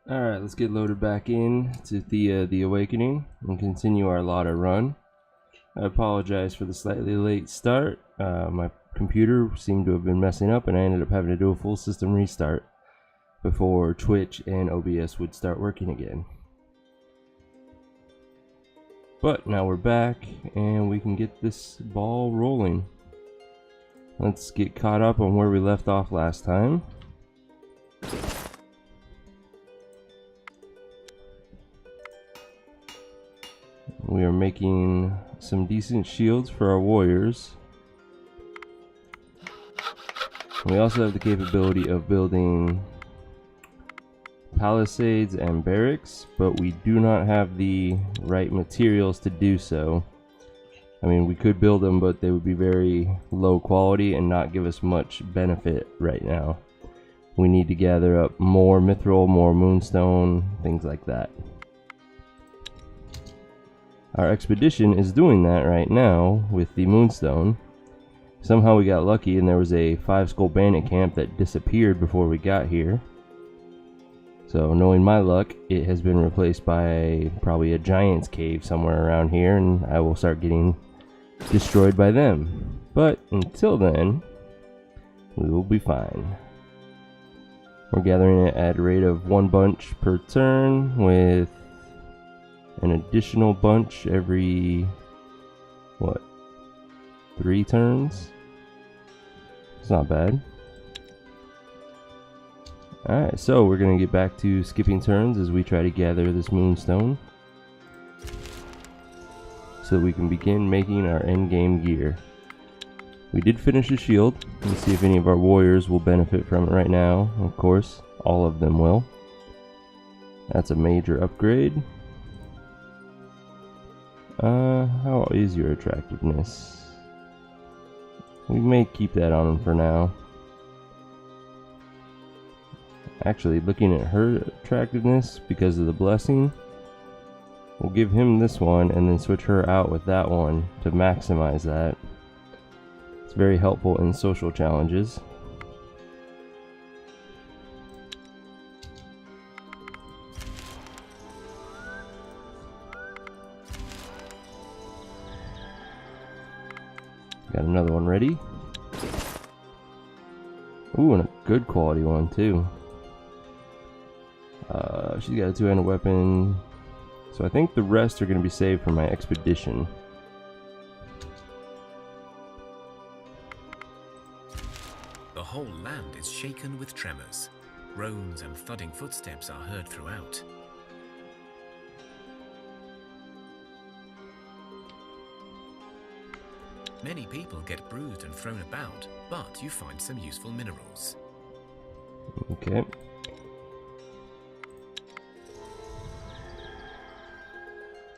Alright, let's get loaded back in to Thea the Awakening and continue our Lada run. I apologize for the slightly late start. My computer seemed to have been messing up and I ended up having to do a full system restart before Twitch and OBS would start working again. But now we're back and we can get this ball rolling. Let's get caught up on where we left off last time. We are making some decent shields for our warriors. We also have the capability of building palisades and barracks, but we do not have the right materials to do so. I mean, we could build them, but they would be very low quality and not give us much benefit right now. We need to gather up more mithril, more moonstone, things like that. Our expedition is doing that right now with the moonstone. Somehow we got lucky and there was a 5-skull bandit camp that disappeared before we got here. So knowing my luck, it has been replaced by probably a giant's cave somewhere around here, and I will start getting destroyed by them. But until then, we will be fine. We're gathering it at a rate of 1 bunch per turn with an additional bunch every, what, 3 turns? It's not bad. Alright, so we're going to get back to skipping turns as we try to gather this moonstone so that we can begin making our endgame gear. We did finish the shield. Let's see if any of our warriors will benefit from it right now. Of course, all of them will. That's a major upgrade. How is your attractiveness? We may keep that on him for now. Actually, looking at her attractiveness because of the blessing, we'll give him this one and then switch her out with that one to maximize that. It's very helpful in social challenges. Got another one ready. Ooh, and a good quality one too. She's got a 2-handed weapon. So I think the rest are going to be saved for my expedition. The whole land is shaken with tremors. Groans and thudding footsteps are heard throughout. Many people get bruised and thrown about, but you find some useful minerals. Okay.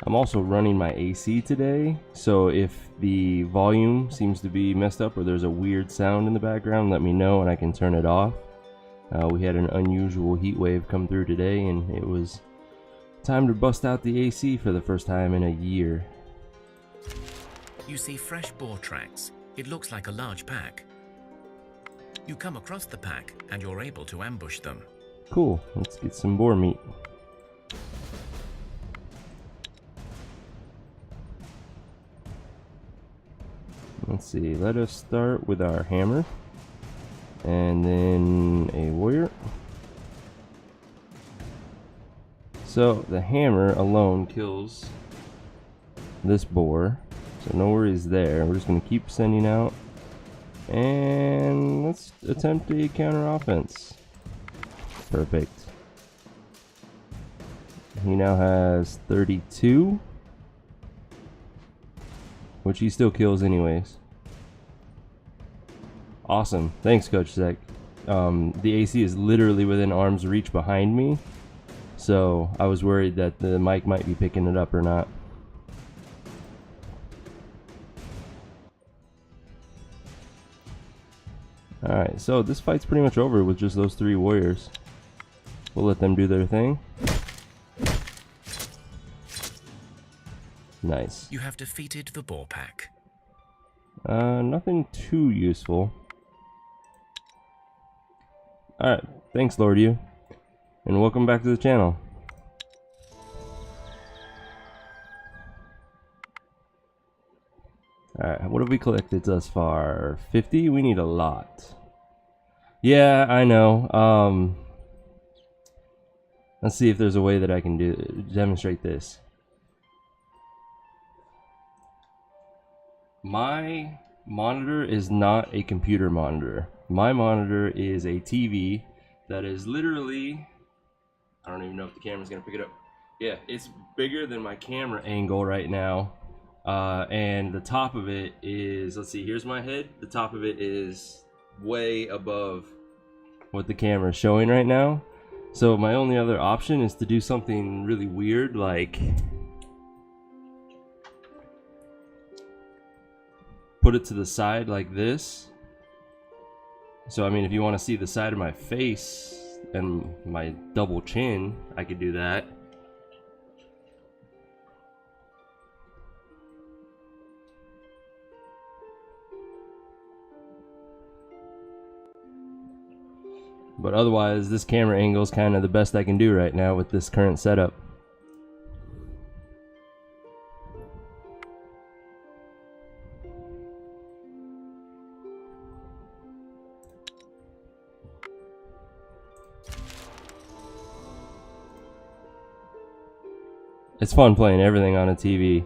I'm also running my AC today, so if the volume seems to be messed up or there's a weird sound in the background, let me know and I can turn it off. We had an unusual heat wave come through today and it was time to bust out the AC for the first time in a year. You see fresh boar tracks. It looks like a large pack. You come across the pack and you're able to ambush them. Cool, let's get some boar meat. Let's see, let us start with our hammer and then a warrior. So the hammer alone kills this boar, so no worries there. We're just going to keep sending out and let's attempt a counter offense. Perfect. He now has 32, which he still kills anyways. Awesome. Thanks, Coach Zek. The AC is literally within arm's reach behind me, so I was worried that the mic might be picking it up or not. Alright, so this fight's pretty much over with just those 3 warriors. We'll let them do their thing. Nice. You have defeated the boar pack. Nothing too useful. Alright, thanks, Lord you. and welcome back to the channel. Alright, what have we collected thus far? 50? We need a lot. Yeah, I know. Let's see if there's a way that I can demonstrate this. My monitor is not a computer monitor. My monitor is a TV that is literally, I don't even know if the camera's gonna pick it up. Yeah, it's bigger than my camera angle right now. And the top of it is, let's see, here's my head. The top of it is way above what the camera is showing right now. So my only other option is to do something really weird, like put it to the side like this. So I mean, if you want to see the side of my face and my double chin, I could do that. But otherwise, this camera angle is kind of the best I can do right now with this current setup. It's fun playing everything on a TV.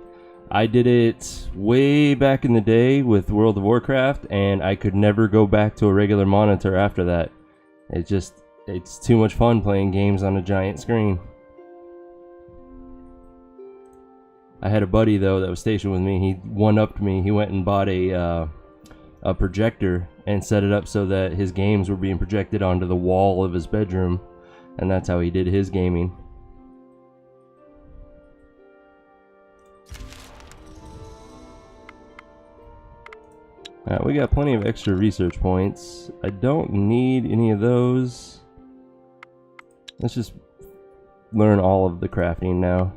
I did it way back in the day with World of Warcraft, and I could never go back to a regular monitor after that. It's too much fun playing games on a giant screen. I had a buddy though that was stationed with me. He one-upped me. He went and bought a projector and set it up so that his games were being projected onto the wall of his bedroom, and that's how he did his gaming. Alright, we got plenty of extra research points. I don't need any of those. Let's just learn all of the crafting now.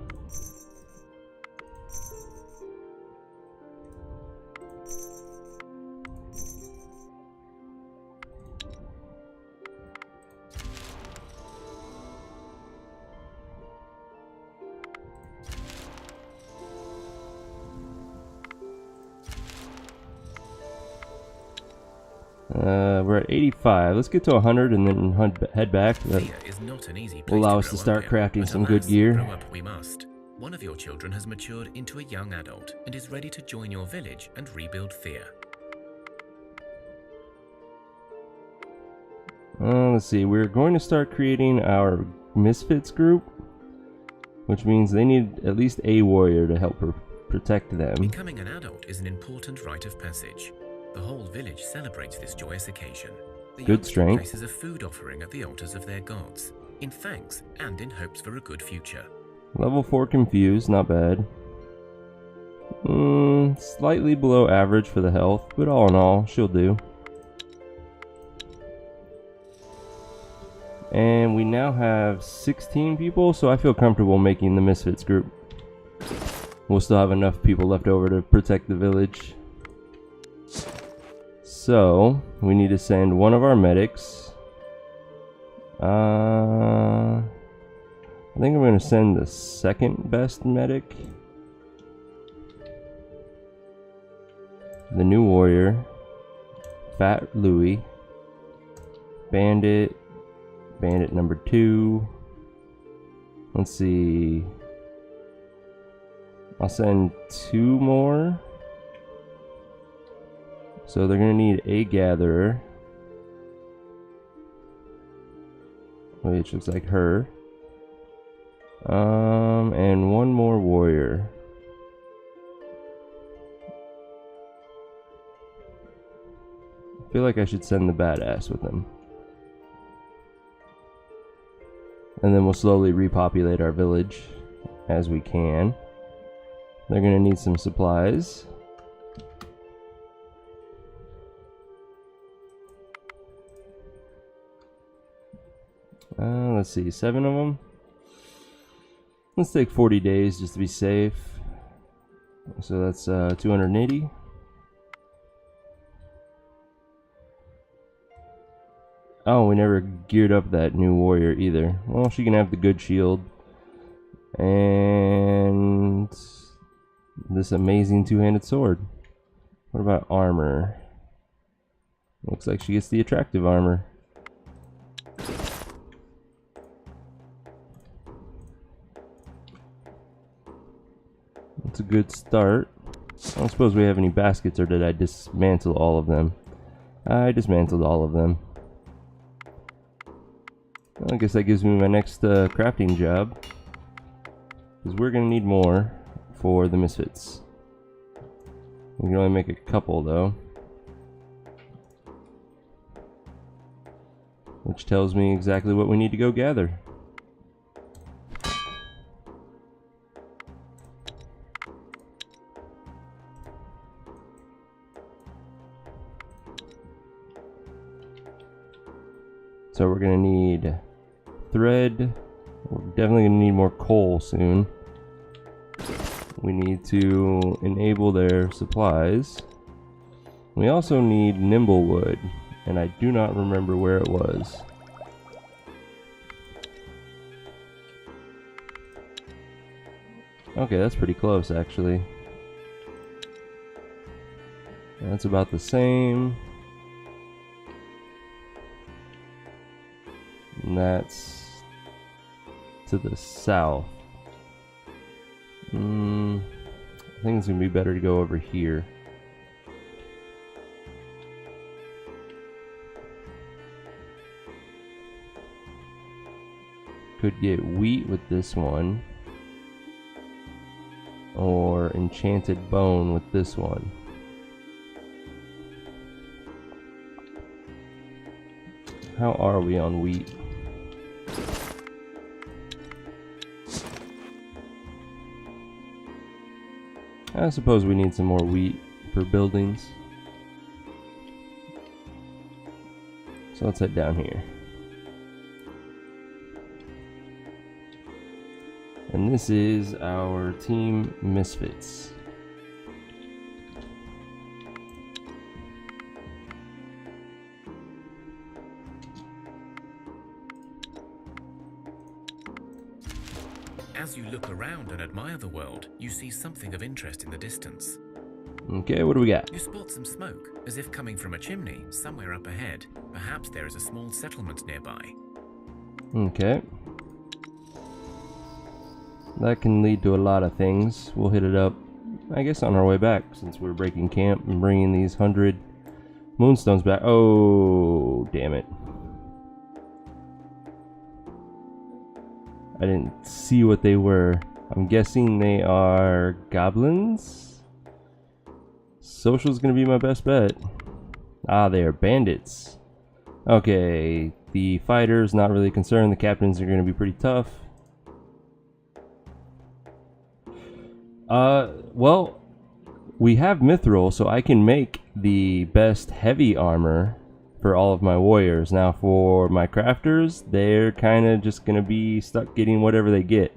We're at 85. Let's get to 100 and then head back. Thea is not an easy place Will allow to us to grow start up in, crafting but some good alas, gear. Grow up we must. One of your children has matured into a young adult and is ready to join your village and rebuild Thea. Let's see. We're going to start creating our Misfits group, which means they need at least a warrior to help protect them. Becoming an adult is an important rite of passage. The whole village celebrates this joyous occasion. The Good youngster strength. places a food offering at the altars of their gods, in thanks and in hopes for a good future. Level 4 confused, not bad. Slightly below average for the health, but all in all, she'll do. And we now have 16 people, so I feel comfortable making the Misfits group. We'll still have enough people left over to protect the village. So, we need to send one of our medics. I think I'm going to send the second best medic. The new warrior. Fat Louie. Bandit. Bandit number 2. Let's see. I'll send 2 more. So they're going to need a gatherer, which looks like her. And one more warrior. I feel like I should send the badass with them. And then we'll slowly repopulate our village as we can. They're going to need some supplies. Let's see, 7 of them. Let's take 40 days just to be safe. So that's 280. Oh, we never geared up that new warrior either. Well, she can have the good shield. And this amazing two-handed sword. What about armor? Looks like she gets the attractive armor. That's a good start. I don't suppose we have any baskets, or did I dismantle all of them? I dismantled all of them. Well, I guess that gives me my next crafting job. Because we're going to need more for the Misfits. We can only make a couple though. Which tells me exactly what we need to go gather. So we're gonna need thread. We're definitely gonna need more coal soon. We need to enable their supplies. We also need nimble wood, and I do not remember where it was. Okay, that's pretty close actually. That's about the same. And that's to the south. I think it's gonna be better to go over here. Could get wheat with this one, or enchanted bone with this one. How are we on wheat? I suppose we need some more wheat for buildings. So let's head down here. And this is our team Misfits. As you look around and admire the world, you see something of interest in the distance. Okay, what do we got? You spot some smoke, as if coming from a chimney somewhere up ahead. Perhaps there is a small settlement nearby. Okay. That can lead to a lot of things. We'll hit it up, I guess, on our way back, since we're breaking camp and bringing these 100 moonstones back. Oh, damn it. I didn't see what they were. I'm guessing they are goblins? Social's gonna be my best bet. Ah, they are bandits. Okay, the fighter's not really concerned. The captains are gonna be pretty tough. Well, we have mithril, so I can make the best heavy armor for all of my warriors. Now for my crafters, they're kind of just gonna be stuck getting whatever they get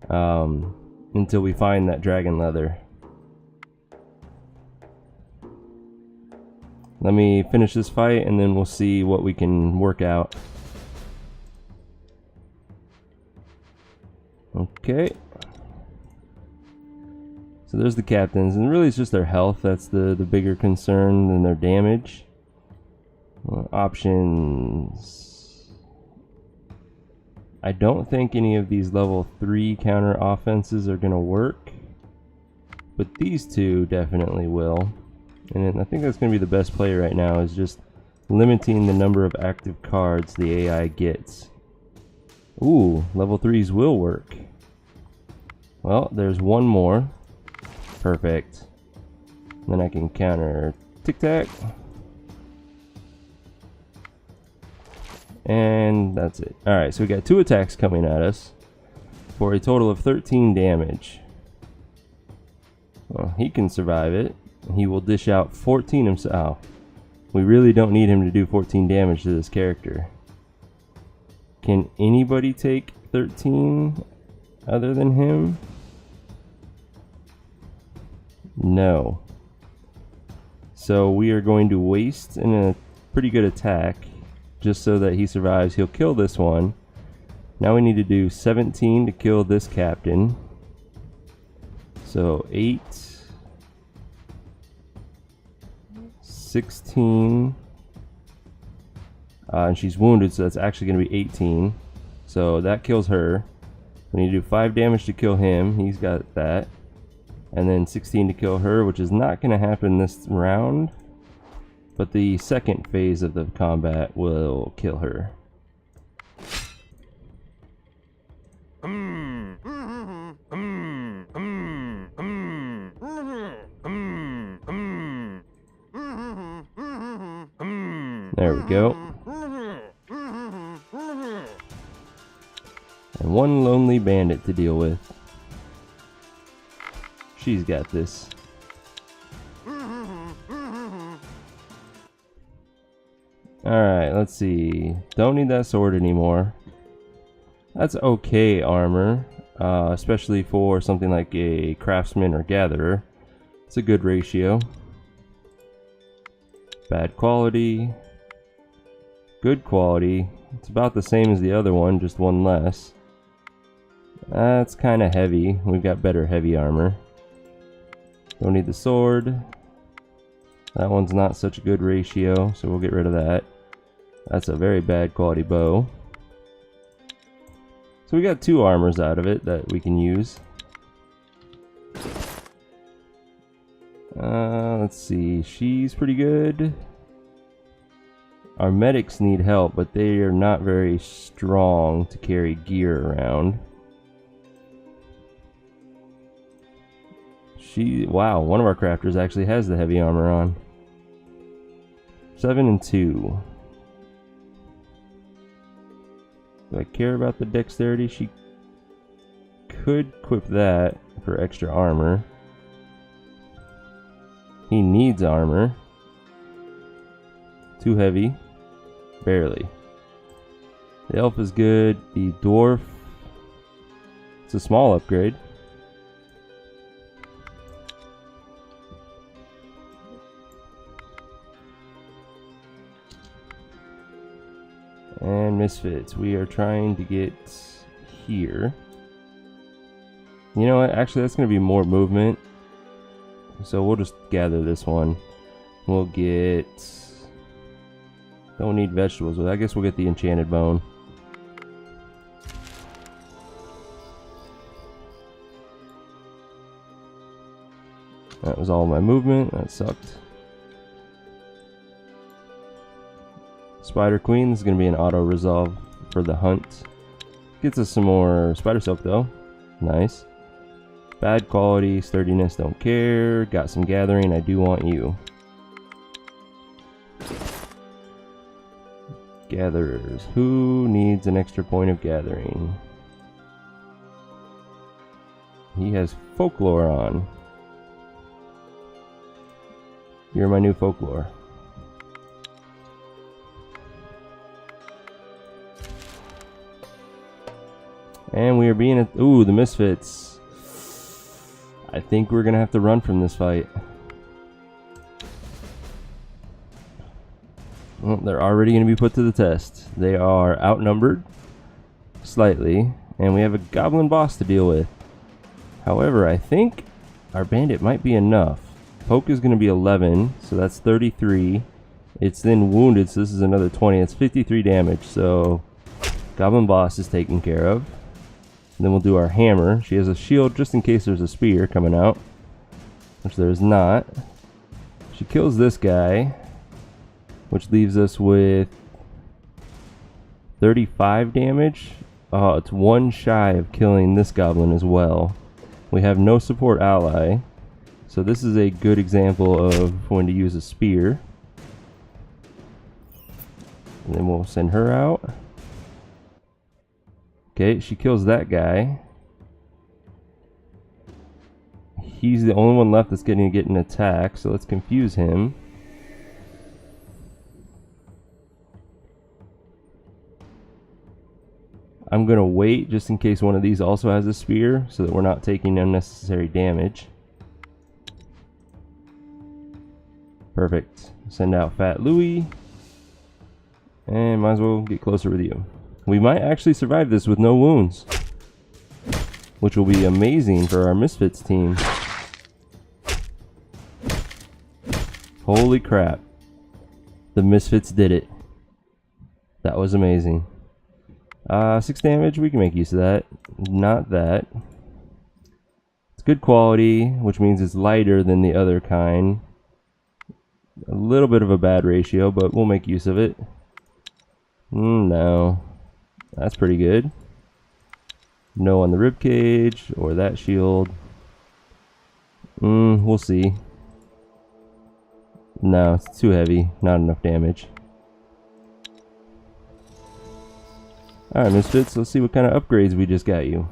until we find that dragon leather. Let me finish this fight and then we'll see what we can work out. Okay. So there's the captains, and really it's just their health that's the bigger concern than their damage. Options. I don't think any of these level 3 counter offenses are going to work, but these two definitely will. And I think that's going to be the best play right now, is just limiting the number of active cards the AI gets. Ooh, level 3s will work. Well, there's one more. Perfect. Then I can counter tic-tac. And that's it. Alright, so we got 2 attacks coming at us for a total of 13 damage. Well, he can survive it. He will dish out 14 himself. Oh, we really don't need him to do 14 damage to this character. Can anybody take 13 other than him? No. So we are going to waste a pretty good attack just so that he survives. He'll kill this one. Now we need to do 17 to kill this captain. So 8, 16, and she's wounded, so that's actually going to be 18. So that kills her. We need to do 5 damage to kill him. He's got that. And then 16 to kill her, which is not going to happen this round. But the second phase of the combat will kill her. There we go. And one lonely bandit to deal with. She's got this. Alright, let's see. Don't need that sword anymore. That's okay armor, especially for something like a craftsman or gatherer. It's a good ratio. Bad quality. Good quality. It's about the same as the other one, just one less. That's kind of heavy. We've got better heavy armor. Don't need the sword. That one's not such a good ratio, so we'll get rid of that. That's a very bad quality bow. So we got 2 armors out of it that we can use. Let's see. She's pretty good. Our medics need help, but they are not very strong to carry gear around. Wow, one of our crafters actually has the heavy armor on. 7 and 2. Do I care about the dexterity? She could equip that for extra armor. He needs armor. Too heavy. Barely. The elf is good. The dwarf, it's a small upgrade. And Misfits, we are trying to get here. You know what, actually that's going to be more movement. So we'll just gather this one. We'll get... Don't need vegetables, but I guess we'll get the enchanted bone. That was all my movement, that sucked. Spider Queen, this is going to be an auto resolve for the hunt. Gets us some more spider silk though. Nice. Bad quality, sturdiness, don't care. Got some gathering, I do want you. Gatherers. Who needs an extra point of gathering? He has folklore on. You're my new folklore. And we are being ooh, the Misfits. I think we're gonna have to run from this fight. Well, they're already gonna be put to the test. They are outnumbered slightly, and we have a goblin boss to deal with. However, I think our bandit might be enough. Poke is gonna be 11, so that's 33. It's then wounded, so this is another 20. It's 53 damage, so goblin boss is taken care of. And then we'll do our hammer. She has a shield just in case there's a spear coming out, which there's not. She kills this guy, which leaves us with 35 damage. Oh, it's one shy of killing this goblin as well. We have no support ally, so this is a good example of when to use a spear. And then we'll send her out. Okay, she kills that guy. He's the only one left that's getting to get an attack, so let's confuse him. I'm gonna wait just in case one of these also has a spear, so that we're not taking unnecessary damage. Perfect. Send out Fat Louie. And might as well get closer with you. We might actually survive this with no wounds, which will be amazing for our Misfits team. Holy crap. The Misfits did it. That was amazing. 6 damage, we can make use of that. Not that. It's good quality, which means it's lighter than the other kind. A little bit of a bad ratio, but we'll make use of it. No. That's pretty good. No on the ribcage or that shield. We'll see. No, it's too heavy. Not enough damage. Alright, Misfits, let's see what kind of upgrades we just got you.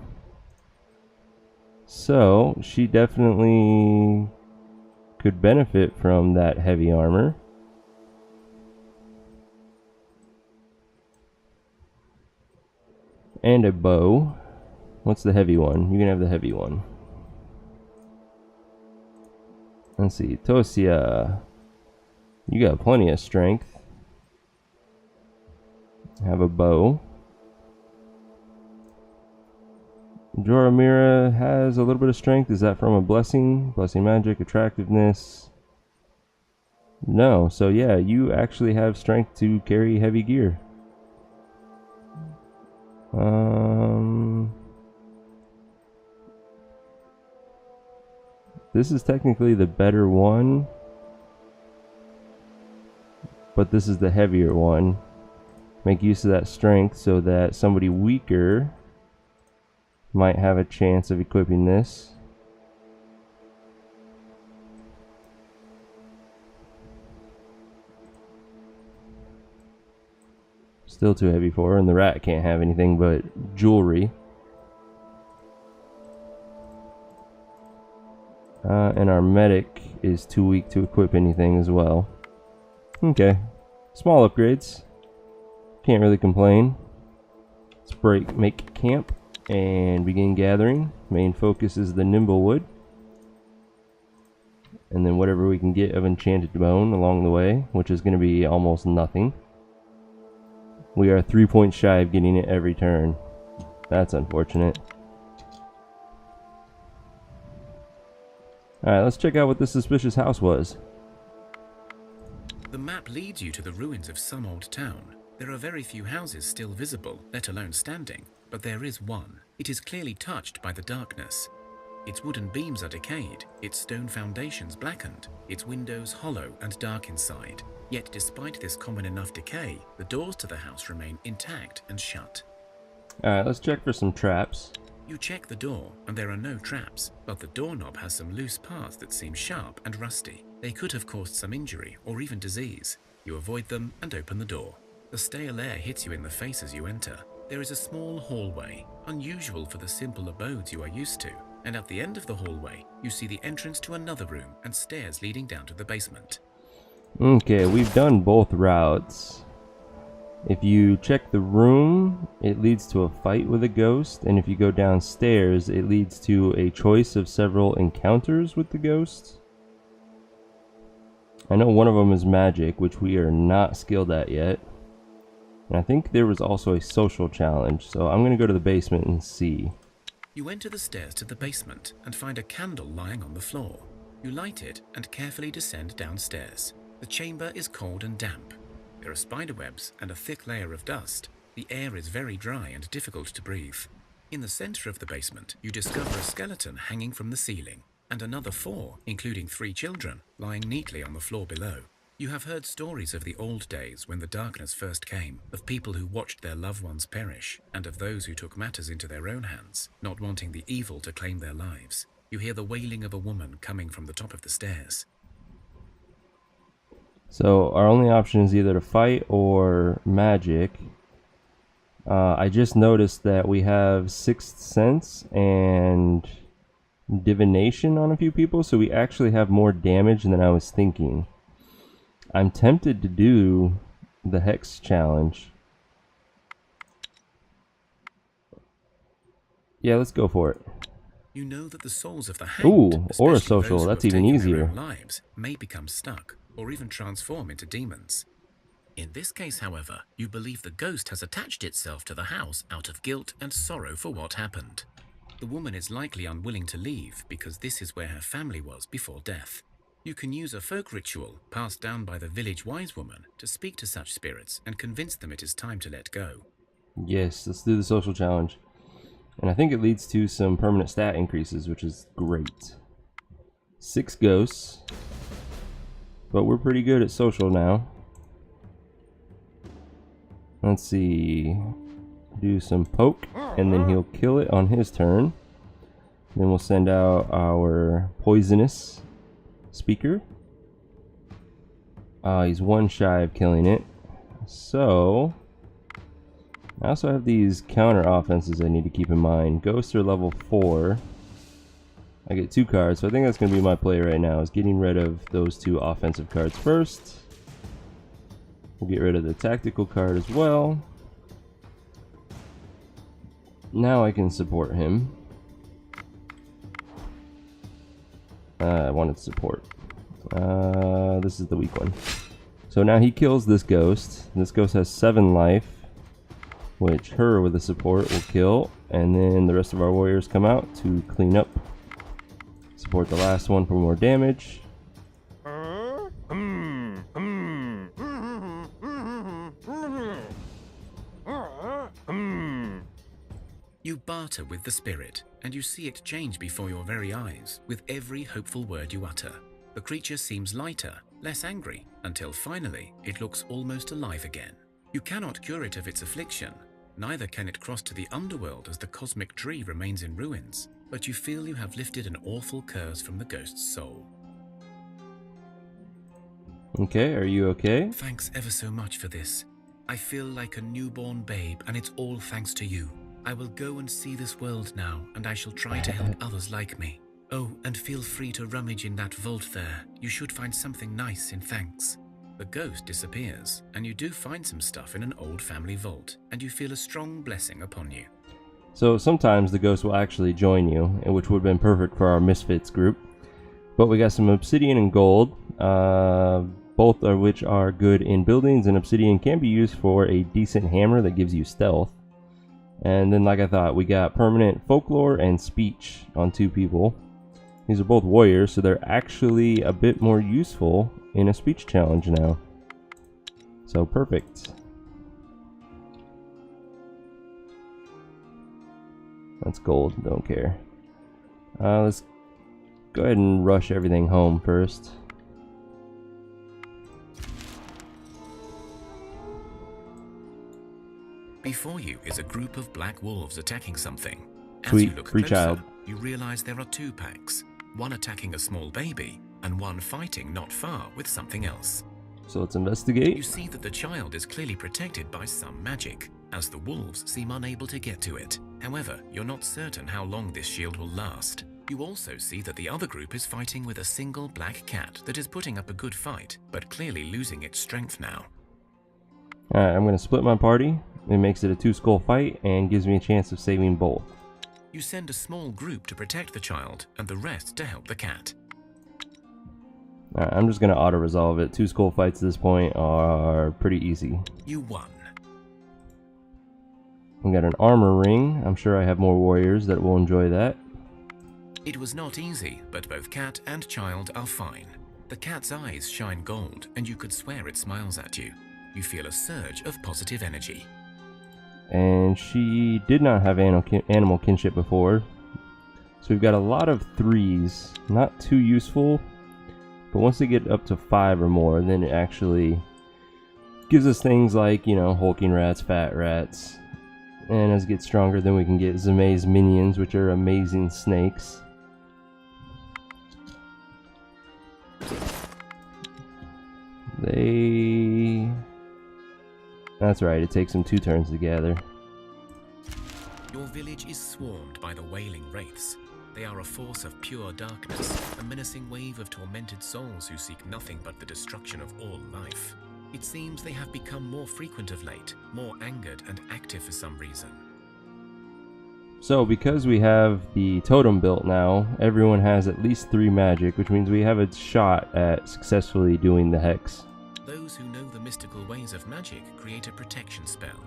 So, she definitely could benefit from that heavy armor. And a bow. What's the heavy one? You can have the heavy one. Let's see, Tosia. You got plenty of strength. Have a bow. Joramira has a little bit of strength. Is that from a blessing? Blessing magic, attractiveness. No, so yeah, you actually have strength to carry heavy gear. This is technically the better one, but this is the heavier one. Make use of that strength so that somebody weaker might have a chance of equipping this. Still too heavy for her, and the rat can't have anything but jewelry. And our medic is too weak to equip anything as well. Okay, small upgrades. Can't really complain. Let's make camp and begin gathering. Main focus is the nimble wood, and then whatever we can get of enchanted bone along the way, which is going to be almost nothing. We are 3 points shy of getting it every turn. That's unfortunate. Alright, let's check out what this suspicious house was. The map leads you to the ruins of some old town. There are very few houses still visible, let alone standing, but there is one. It is clearly touched by the darkness. Its wooden beams are decayed, its stone foundations blackened, its windows hollow and dark inside. Yet despite this common enough decay, the doors to the house remain intact and shut. Alright, let's check for some traps. You check the door, and there are no traps, but the doorknob has some loose parts that seem sharp and rusty. They could have caused some injury or even disease. You avoid them and open the door. The stale air hits you in the face as you enter. There is a small hallway, unusual for the simple abodes you are used to, and at the end of the hallway, you see the entrance to another room and stairs leading down to the basement. Okay, we've done both routes. If you check the room, it leads to a fight with a ghost, and if you go downstairs, it leads to a choice of several encounters with the ghosts. I know one of them is magic, which we are not skilled at yet. And I think there was also a social challenge, so I'm going to go to the basement and see. You enter the stairs to the basement and find a candle lying on the floor. You light it and carefully descend downstairs. The chamber is cold and damp. There are spiderwebs and a thick layer of dust. The air is very dry and difficult to breathe. In the center of the basement, you discover a skeleton hanging from the ceiling, and another 4, including 3 children, lying neatly on the floor below. You have heard stories of the old days when the darkness first came, of people who watched their loved ones perish, and of those who took matters into their own hands, not wanting the evil to claim their lives. You hear the wailing of a woman coming from the top of the stairs. So our only option is either to fight or magic. I just noticed that we have Sixth Sense and Divination on a few people, so we actually have more damage than I was thinking. I'm tempted to do the Hex challenge. Yeah, let's go for it. You know that the souls of the hanged, Ooh, or a especially social, those who that's have even taken their easier. own lives, may become stuck or even transform into demons. In this case, however, you believe the ghost has attached itself to the house out of guilt and sorrow for what happened. The woman is likely unwilling to leave because this is where her family was before death. You can use a folk ritual passed down by the village wise woman to speak to such spirits and convince them it is time to let go. Yes, let's do the social challenge. And I think it leads to some permanent stat increases, which is great. 6 ghosts. But we're pretty good at social now. Let's see. Do some poke, and then he'll kill it on his turn. Then we'll send out our poisonous speaker. He's 1 shy of killing it. So I also have these counter offenses I need to keep in mind. Ghosts are level 4. I get 2 cards, so I think that's going to be my play right now, is getting rid of those 2 offensive cards first. We'll get rid of the tactical card as well. Now I can support him. I wanted support. This is the weak one. So now he kills this ghost. This ghost has 7 life, which her with the support will kill. And then the rest of our warriors come out to clean up. Support the last one for more damage. You barter with the spirit, and you see it change before your very eyes with every hopeful word you utter. The creature seems lighter, less angry, until finally it looks almost alive again. You cannot cure it of its affliction, neither can it cross to the underworld as the cosmic tree remains in ruins, but you feel you have lifted an awful curse from the ghost's soul. Okay, are you okay? Thanks ever so much for this. I feel like a newborn babe, and it's all thanks to you. I will go and see this world now, and I shall try to help others like me. Oh, and feel free to rummage in that vault there. You should find something nice in thanks. The ghost disappears, and you do find some stuff in an old family vault, and you feel a strong blessing upon you. So sometimes the ghost will actually join you, which would have been perfect for our Misfits group. But we got some obsidian and gold, both of which are good in buildings, and obsidian can be used for a decent hammer that gives you stealth. And then, like I thought, we got permanent folklore and speech on 2 people. These are both warriors, so they're actually a bit more useful in a speech challenge now. So perfect. That's gold, don't care. Let's go ahead and rush everything home first. Before you is a group of black wolves attacking something. As Sweet, you look free closer, child. you realize there are 2 packs, one attacking a small baby and one fighting not far with something else. So let's investigate. You see that the child is clearly protected by some magic, as the wolves seem unable to get to it. However, you're not certain how long this shield will last. You also see that the other group is fighting with a single black cat that is putting up a good fight, but clearly losing its strength now. Alright, I'm going to split my party. It makes it a 2-skull fight and gives me a chance of saving both. You send a small group to protect the child and the rest to help the cat. Alright, I'm just going to auto-resolve it. 2-skull fights at this point are pretty easy. You won. We got an armor ring. I'm sure I have more warriors that will enjoy that. It was not easy, but both cat and child are fine. The cat's eyes shine gold, and you could swear it smiles at you. You feel a surge of positive energy. And she did not have animal kinship before. So we've got a lot of 3s. Not too useful. But once they get up to 5 or more, then it actually gives us things like, you know, hulking rats, fat rats. And as it gets stronger, then we can get Zeme's minions, which are amazing snakes. That's right, it takes them 2 turns to gather. Your village is swarmed by the wailing wraiths. They are a force of pure darkness, a menacing wave of tormented souls who seek nothing but the destruction of all life. It seems they have become more frequent of late, more angered and active for some reason. So because we have the totem built now, everyone has at least 3 magic, which means we have a shot at successfully doing the hex. Those who know the mystical ways of magic create a protection spell.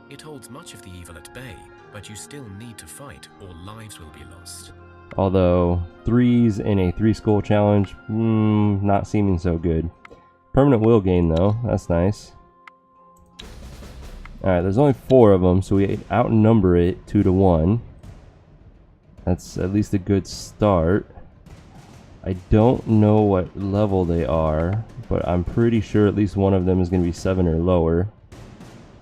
It holds much of the evil at bay, but you still need to fight or lives will be lost. Although 3s in a 3-skull challenge, not seeming so good. Permanent will gain though, that's nice. Alright, there's only 4 of them, so we outnumber it 2 to 1. That's at least a good start. I don't know what level they are, but I'm pretty sure at least one of them is going to be 7 or lower.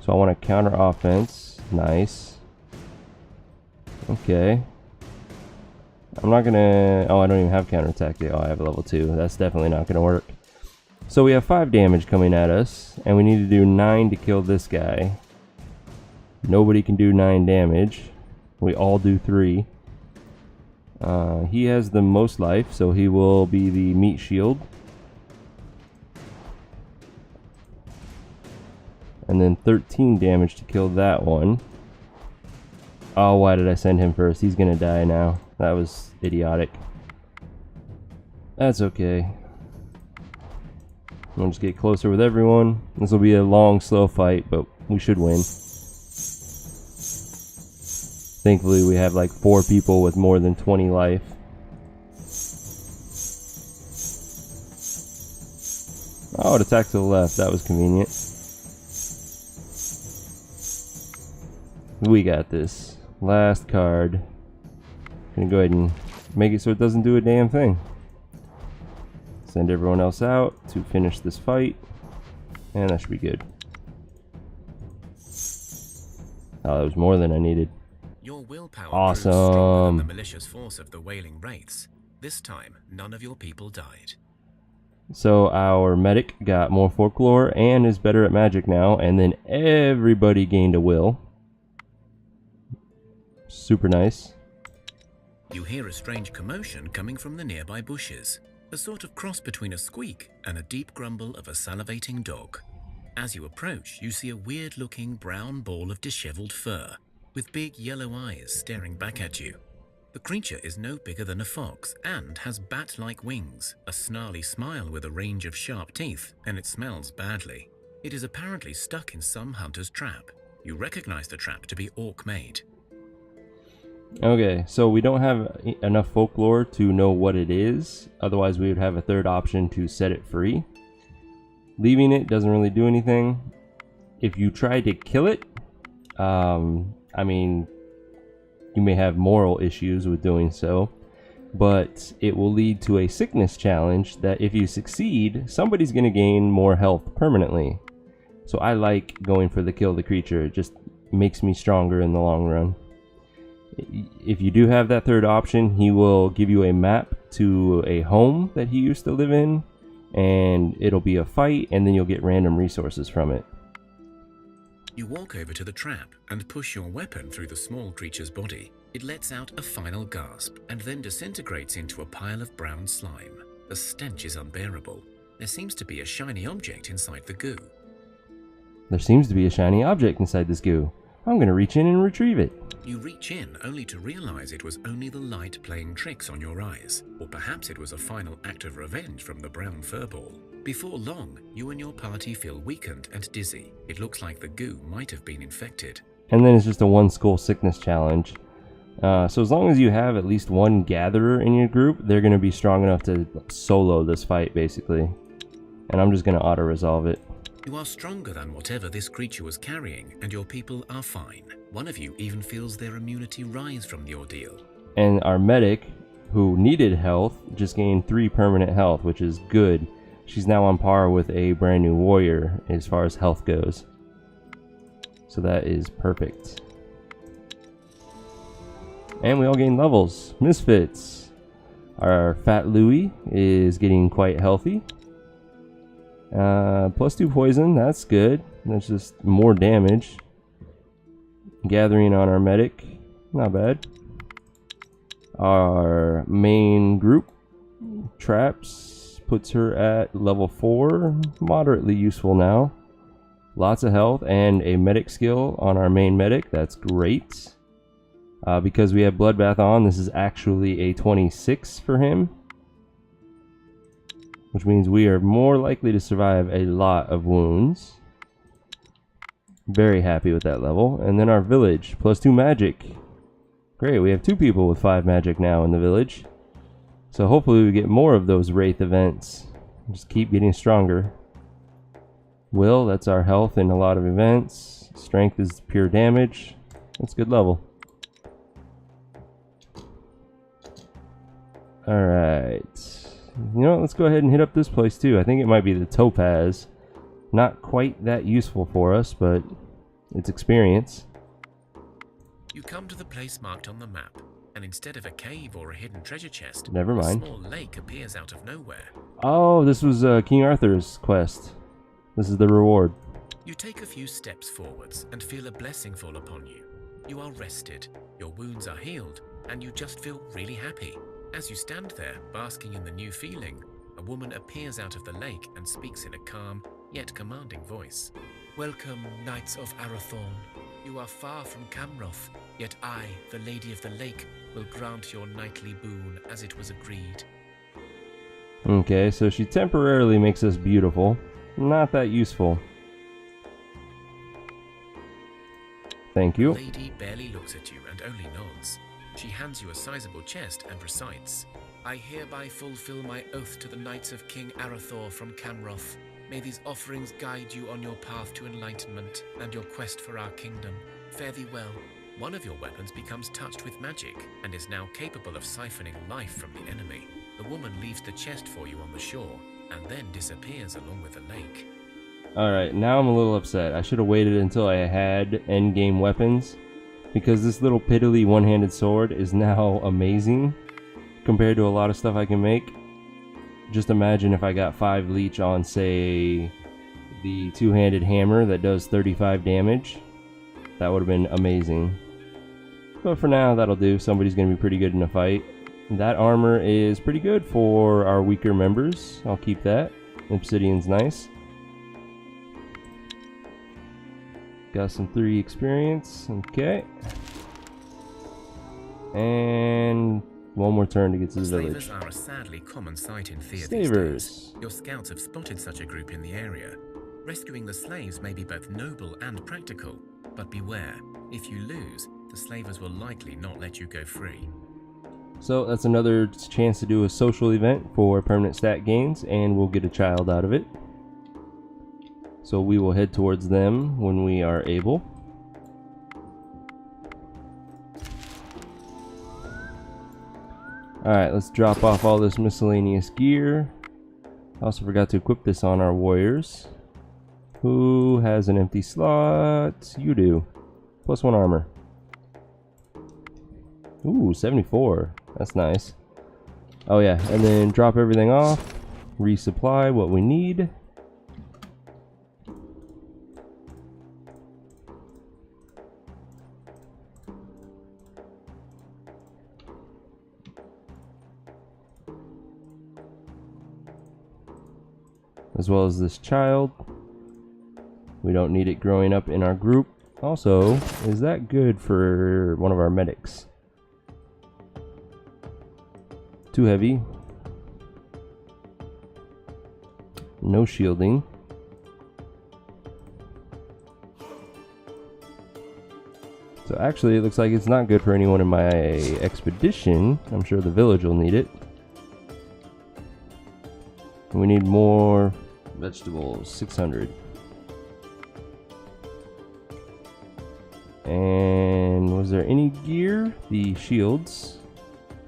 So I want to counter offense. Nice. Okay. I'm not going to... Oh, I don't even have counterattack yet. Oh, I have a level 2. That's definitely not going to work. So we have 5 damage coming at us, and we need to do 9 to kill this guy. Nobody can do 9 damage. We all do 3. He has the most life, so he will be the meat shield. And then 13 damage to kill that one. Oh, why did I send him first? He's gonna die now. That was idiotic. That's okay. We'll just get closer with everyone. This will be a long, slow fight, but we should win. Thankfully, we have like 4 people with more than 20 life. Oh, it attacked to the left. That was convenient. We got this. Last card. Gonna go ahead and make it so it doesn't do a damn thing. Send everyone else out to finish this fight. And that should be good. Oh, that was more than I needed. Your willpower awesome. proved stronger than the malicious force of the wailing wraiths. This time, none of your people died. So our medic got more folklore and is better at magic now, and then everybody gained a will. Super nice. You hear a strange commotion coming from the nearby bushes, a sort of cross between a squeak and a deep grumble of a salivating dog. As you approach, you see a weird-looking brown ball of disheveled fur, with big yellow eyes staring back at you. The creature is no bigger than a fox and has bat-like wings, a snarly smile with a range of sharp teeth, and it smells badly. It is apparently stuck in some hunter's trap. You recognize the trap to be orc-made. Okay, so we don't have enough folklore to know what it is. Otherwise, we would have a third option to set it free. Leaving it doesn't really do anything. If you try to kill it, I mean, you may have moral issues with doing so, but it will lead to a sickness challenge that if you succeed, somebody's going to gain more health permanently. So I like going for the kill the creature. It just makes me stronger in the long run. If you do have that third option, he will give you a map to a home that he used to live in, and it'll be a fight, and then you'll get random resources from it. You walk over to the trap and push your weapon through the small creature's body. It lets out a final gasp and then disintegrates into a pile of brown slime. The stench is unbearable. There seems to be a shiny object inside the goo. There seems to be a shiny object inside this goo. I'm going to reach in and retrieve it. You reach in only to realize it was only the light playing tricks on your eyes, or perhaps it was a final act of revenge from the brown furball. Before long, you and your party feel weakened and dizzy. It looks like the goo might have been infected. And then it's just a 1-skull sickness challenge. So as long as you have at least one gatherer in your group, they're going to be strong enough to solo this fight, basically. And I'm just going to auto-resolve it. You are stronger than whatever this creature was carrying, and your people are fine. One of you even feels their immunity rise from the ordeal. And our medic, who needed health, just gained 3 permanent health, which is good. She's now on par with a brand new warrior as far as health goes. So that is perfect. And we all gain levels. Misfits. Our Fat Louie is getting quite healthy. +2 poison, that's good. That's just more damage. Gathering on our medic, not bad. Our main group, traps, puts her at level 4, moderately useful now. Lots of health and a medic skill on our main medic, that's great. Because we have Bloodbath on, this is actually a 26 for him. which means we are more likely to survive a lot of wounds. Very happy with that level. And then our village, +2 magic. Great, we have 2 people with 5 magic now in the village. So hopefully we get more of those wraith events. Just keep getting stronger. Will, that's our health in a lot of events. Strength is pure damage. That's a good level. Alright. You know what, let's go ahead and hit up this place too. I think it might be the topaz. Not quite that useful for us, but it's experience. You come to the place marked on the map, and instead of a cave or a hidden treasure chest, Never mind. a small lake appears out of nowhere. Oh, this was King Arthur's quest. This is the reward. You take a few steps forwards and feel a blessing fall upon you. You are rested, your wounds are healed, and you just feel really happy. As you stand there, basking in the new feeling, a woman appears out of the lake and speaks in a calm, yet commanding voice. Welcome, Knights of Arathorn. You are far from Camroth, yet I, the Lady of the Lake, will grant your knightly boon as it was agreed. Okay, so she temporarily makes us beautiful. Not that useful. Thank you. The lady barely looks at you and only nods. She hands you a sizable chest and recites, I hereby fulfill my oath to the Knights of King Arathor from Camroth. May these offerings guide you on your path to enlightenment and your quest for our kingdom. Fare thee well. One of your weapons becomes touched with magic and is now capable of siphoning life from the enemy. The woman leaves the chest for you on the shore and then disappears along with the lake. Alright, now I'm a little upset. I should have waited until I had endgame weapons, because this little piddly one-handed sword is now amazing compared to a lot of stuff I can make. Just imagine if I got 5 leech on, say, the two-handed hammer that does 35 damage. That would have been amazing. But for now, that'll do. Somebody's going to be pretty good in a fight. That armor is pretty good for our weaker members. I'll keep that. Obsidian's nice. Got some 3 experience. Okay. And one more turn to get to the village. Slavers are a sadly common sight in Thea these Slavers. days. Your scouts have spotted such a group in the area. Rescuing the slaves may be both noble and practical, but beware, if you lose, the slavers will likely not let you go free. So that's another chance to do a social event for permanent stat gains, and we'll get a child out of it. So we will head towards them when we are able. Alright, let's drop off all this miscellaneous gear. I also forgot to equip this on our warriors. Who has an empty slot? You do. +1 armor. Ooh, 74. That's nice. Oh yeah, and then drop everything off. Resupply what we need. As well as this child. We don't need it growing up in our group. Also, is that good for one of our medics? Too heavy. No shielding. So actually it looks like it's not good for anyone in my expedition. I'm sure the village will need it. We need more vegetables, 600. And was there any gear? The shields.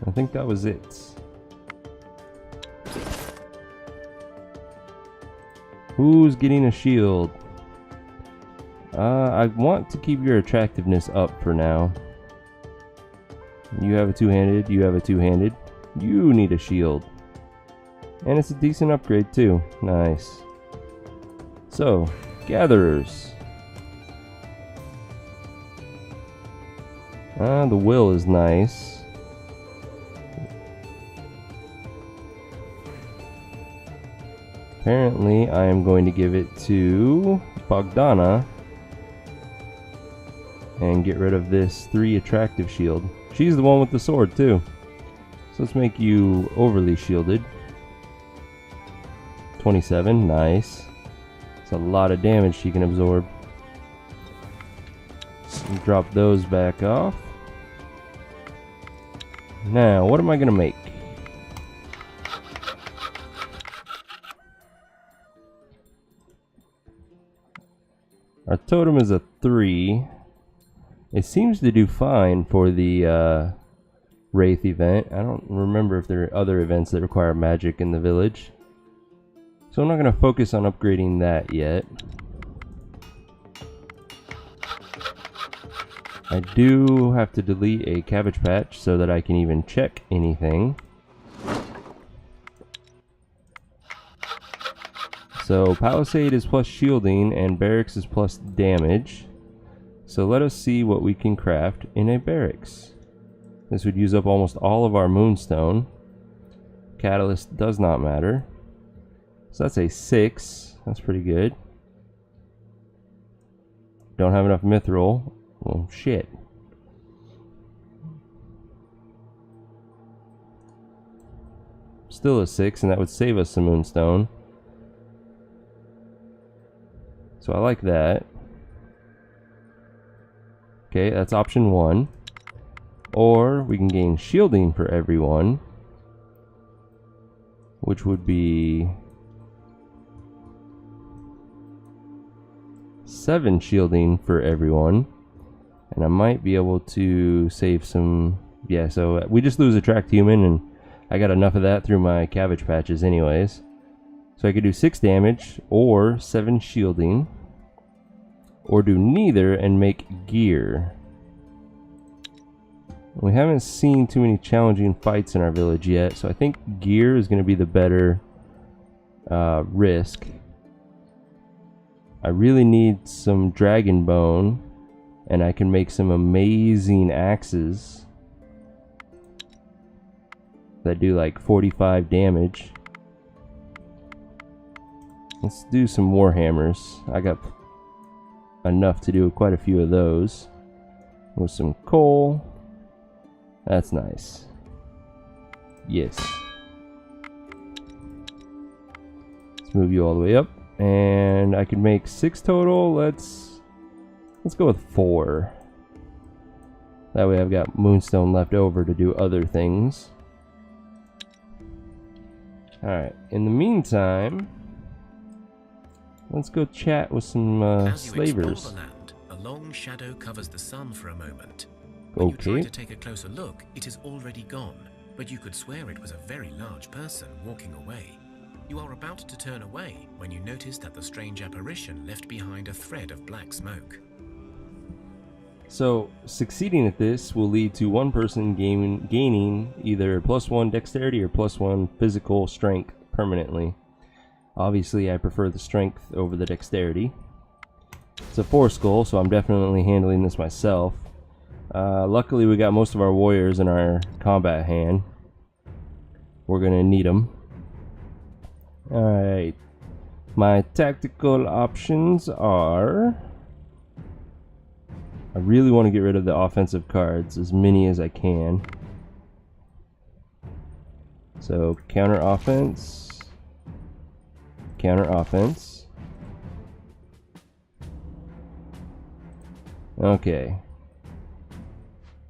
I think that was it. Who's getting a shield? I want to keep your attractiveness up for now. You have a two-handed, you have a two-handed. You need a shield. And it's a decent upgrade too. Nice. So, gatherers. The will is nice. Apparently, I am going to give it to Bogdana and get rid of this 3 attractive shield. She's the one with the sword too. So let's make you overly shielded. 27, nice. It's a lot of damage she can absorb. Drop those back off. Now, what am I gonna make? Our totem is a 3. It seems to do fine for the Wraith event. I don't remember if there are other events that require magic in the village. So I'm not going to focus on upgrading that yet. I do have to delete a cabbage patch so that I can even check anything. So Palisade is plus shielding and Barracks is plus damage. So let us see what we can craft in a Barracks. This would use up almost all of our Moonstone. Catalyst does not matter. So that's a 6. That's pretty good. Don't have enough Mithril. Well, shit. Still a 6, and that would save us some Moonstone. So I like that. Okay, that's option 1. Or we can gain shielding for everyone, which would be 7 shielding for everyone. And I might be able to save some. Yeah, so we just lose attract human, and I got enough of that through my cabbage patches anyways. So I could do 6 damage or 7 shielding, or do neither and make gear. We haven't seen too many challenging fights in our village yet, so I think gear is going to be the better risk. I really need some dragon bone, and I can make some amazing axes that do like 45 damage. Let's do some warhammers. I got enough to do quite a few of those with some coal. That's nice. Yes. Let's move you all the way up, and I can make 6 total. Let's go with 4. That way I've got Moonstone left over to do other things. Alright, in the meantime, let's go chat with some slavers. The land, a long shadow covers the sun for a moment. When you try to take a closer look, it is already gone, but you could swear it was a very large person walking away. You are about to turn away when you notice that the strange apparition left behind a thread of black smoke. So, succeeding at this will lead to one person gaining either +1 dexterity or +1 physical strength permanently. Obviously, I prefer the strength over the dexterity. It's a 4 skull, so I'm definitely handling this myself. Luckily, we got most of our warriors in our combat hand. We're gonna need them. Alright. My tactical options are... I really want to get rid of the offensive cards, as many as I can. So, counter offense. Counter offense. Okay.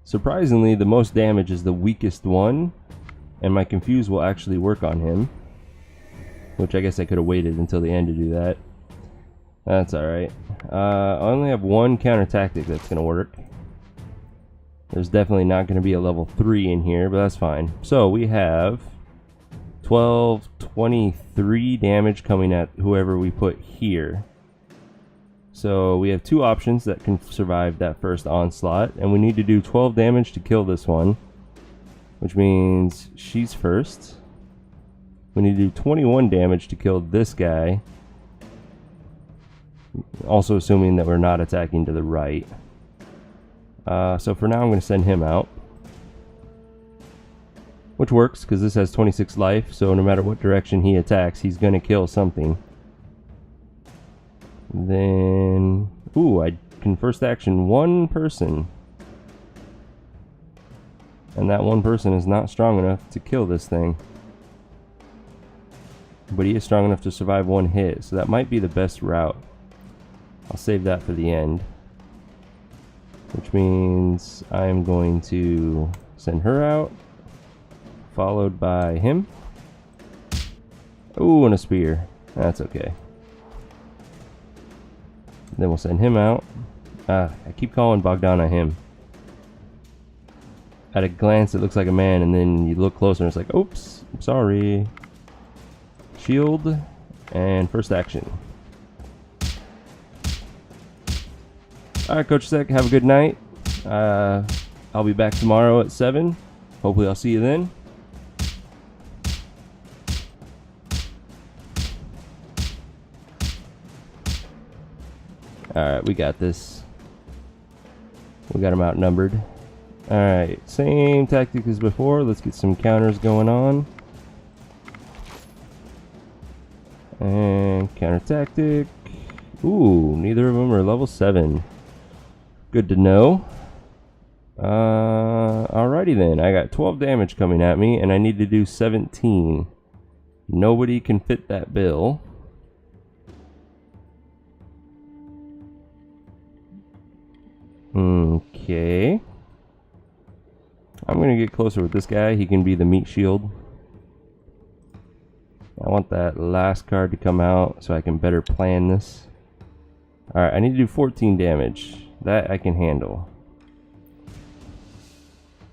Surprisingly, the most damage is the weakest one, and my confuse will actually work on him. Which I guess I could have waited until the end to do that. That's alright. I only have 1 counter tactic that's going to work. There's definitely not going to be a level 3 in here, but that's fine. So we have 12, 23 damage coming at whoever we put here. So we have 2 options that can survive that first onslaught, and we need to do 12 damage to kill this one, which means she's first. We need to do 21 damage to kill this guy, also assuming that we're not attacking to the right. So for now I'm going to send him out, which works because this has 26 life, so no matter what direction he attacks, he's going to kill something. Then, ooh, I can first action 1 person, and that 1 person is not strong enough to kill this thing. but he is strong enough to survive one hit, so that might be the best route. I'll save that for the end, which means I am going to send her out, followed by him. Ooh, and a spear. That's okay. Then we'll send him out. I keep calling Bogdana him. At a glance, it looks like a man, and then you look closer and it's like, oops, I'm sorry. Shield, and first action. Alright, Coach Sec, have a good night. I'll be back tomorrow at 7. Hopefully I'll see you then. Alright, we got this. We got them outnumbered. Alright, same tactic as before. Let's get some counters going on. And counter tactic. Ooh, neither of them are level 7. Good to know. Alrighty then. I got 12 damage coming at me, and I need to do 17. Nobody can fit that bill. Okay. I'm gonna get closer with this guy. He can be the meat shield. I want that last card to come out so I can better plan this. Alright, I need to do 14 damage. That I can handle.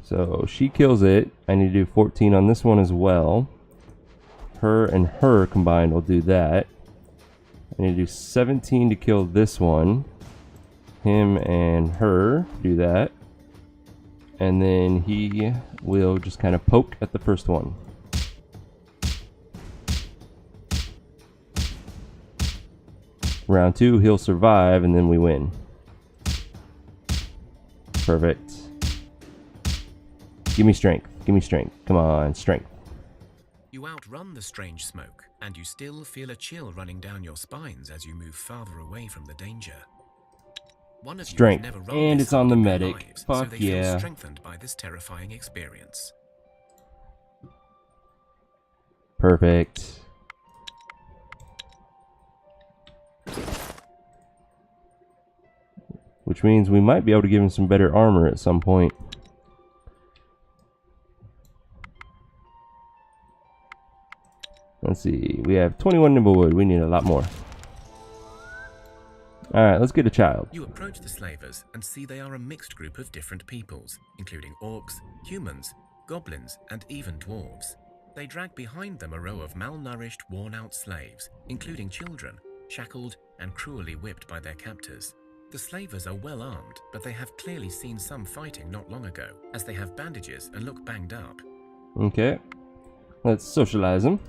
So she kills it. I need to do 14 on this one as well. Her and her combined will do that. I need to do 17 to kill this one. Him and her do that. And then he will just kind of poke at the first one. Round 2, he'll survive, and then we win. Perfect. Give me strength. Give me strength. Come on, strength. You outrun the strange smoke, and you still feel a chill running down your spines as you move farther away from the danger. One of Strength, you has never run and this it's on the hard in their medic. lives, Fuck so they yeah. feel strengthened by this terrifying experience. Perfect. Which means we might be able to give him some better armor at some point. Let's see. We have 21 nimble wood. We need a lot more. Alright, let's get a child. You approach the slavers and see they are a mixed group of different peoples, including orcs, humans, goblins, and even dwarves. They drag behind them a row of malnourished, worn-out slaves, including children, shackled and cruelly whipped by their captors. The slavers are well armed, but they have clearly seen some fighting not long ago, as they have bandages and look banged up. Okay. Let's socialize them.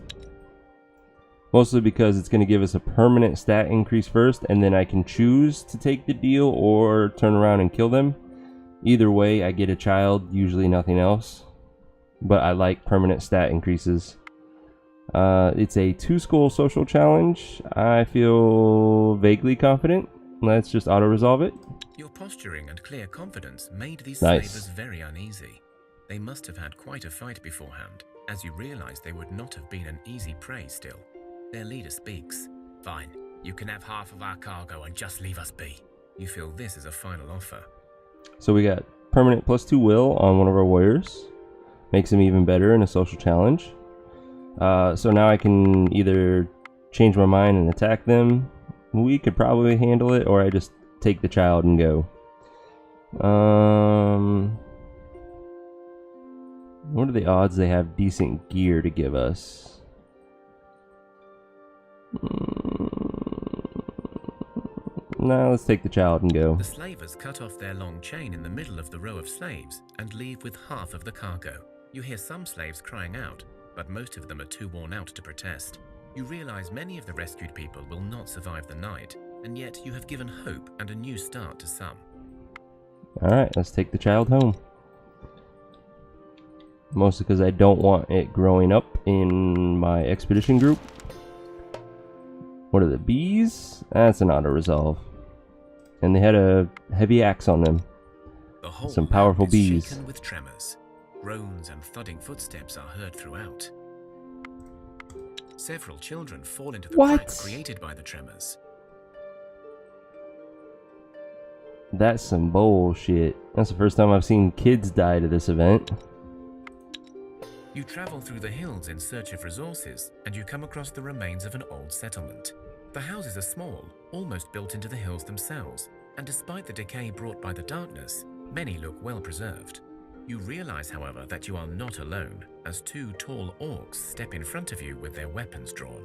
Mostly because it's going to give us a permanent stat increase first, and then I can choose to take the deal or turn around and kill them. Either way, I get a child, usually nothing else. But I like permanent stat increases. It's a 2-skull social challenge. I feel vaguely confident. Let's just auto-resolve it. Your posturing and clear confidence made these Nice. slavers very uneasy. They must have had quite a fight beforehand, as you realize they would not have been an easy prey still. Their leader speaks. Fine, you can have half of our cargo and just leave us be. You feel this is a final offer. So we got permanent +2 will on one of our warriors. Makes him even better in a social challenge. So now I can either change my mind and attack them. We could probably handle it, or I just take the child and go. What are the odds they have decent gear to give us? Nah, let's take the child and go. The slavers cut off their long chain in the middle of the row of slaves and leave with half of the cargo. You hear some slaves crying out, but most of them are too worn out to protest. You realize many of the rescued people will not survive the night, and yet you have given hope and a new start to some. Alright, let's take the child home. Mostly because I don't want it growing up in my expedition group. What are the bees? That's an auto-resolve. And they had a heavy axe on them. The whole Some powerful land is bees. shaken with tremors. Groans and thudding footsteps are heard throughout. Several children fall into the What? cracks created by the tremors. That's some bullshit. That's the first time I've seen kids die to this event. You travel through the hills in search of resources, and you come across the remains of an old settlement. The houses are small, almost built into the hills themselves, and despite the decay brought by the darkness, many look well preserved. You realize, however, that you are not alone, as two tall orcs step in front of you with their weapons drawn.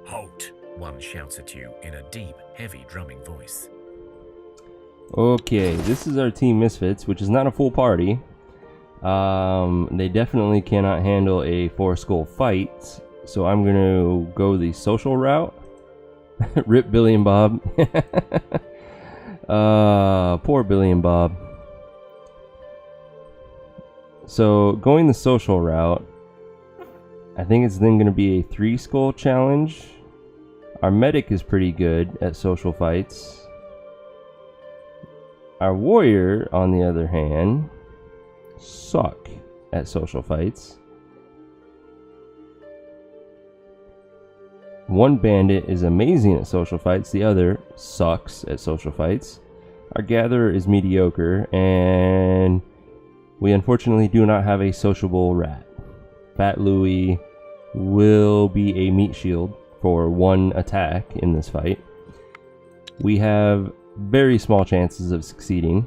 "Halt!" one shouts at you in a deep, heavy drumming voice. Okay, this is our team Misfits, which is not a full party. They definitely cannot handle a 4-skull fight, so I'm gonna go the social route. Rip Billy and Bob. Poor Billy and Bob. So going the social route, I think it's then gonna be a 3-skull challenge. Our medic is pretty good at social fights. Our warrior, on the other hand, suck at social fights. One bandit is amazing at social fights, the other sucks at social fights. Our gatherer is mediocre, and we unfortunately do not have a sociable rat. Fat Louie will be a meat shield for one attack in this fight. We have very small chances of succeeding.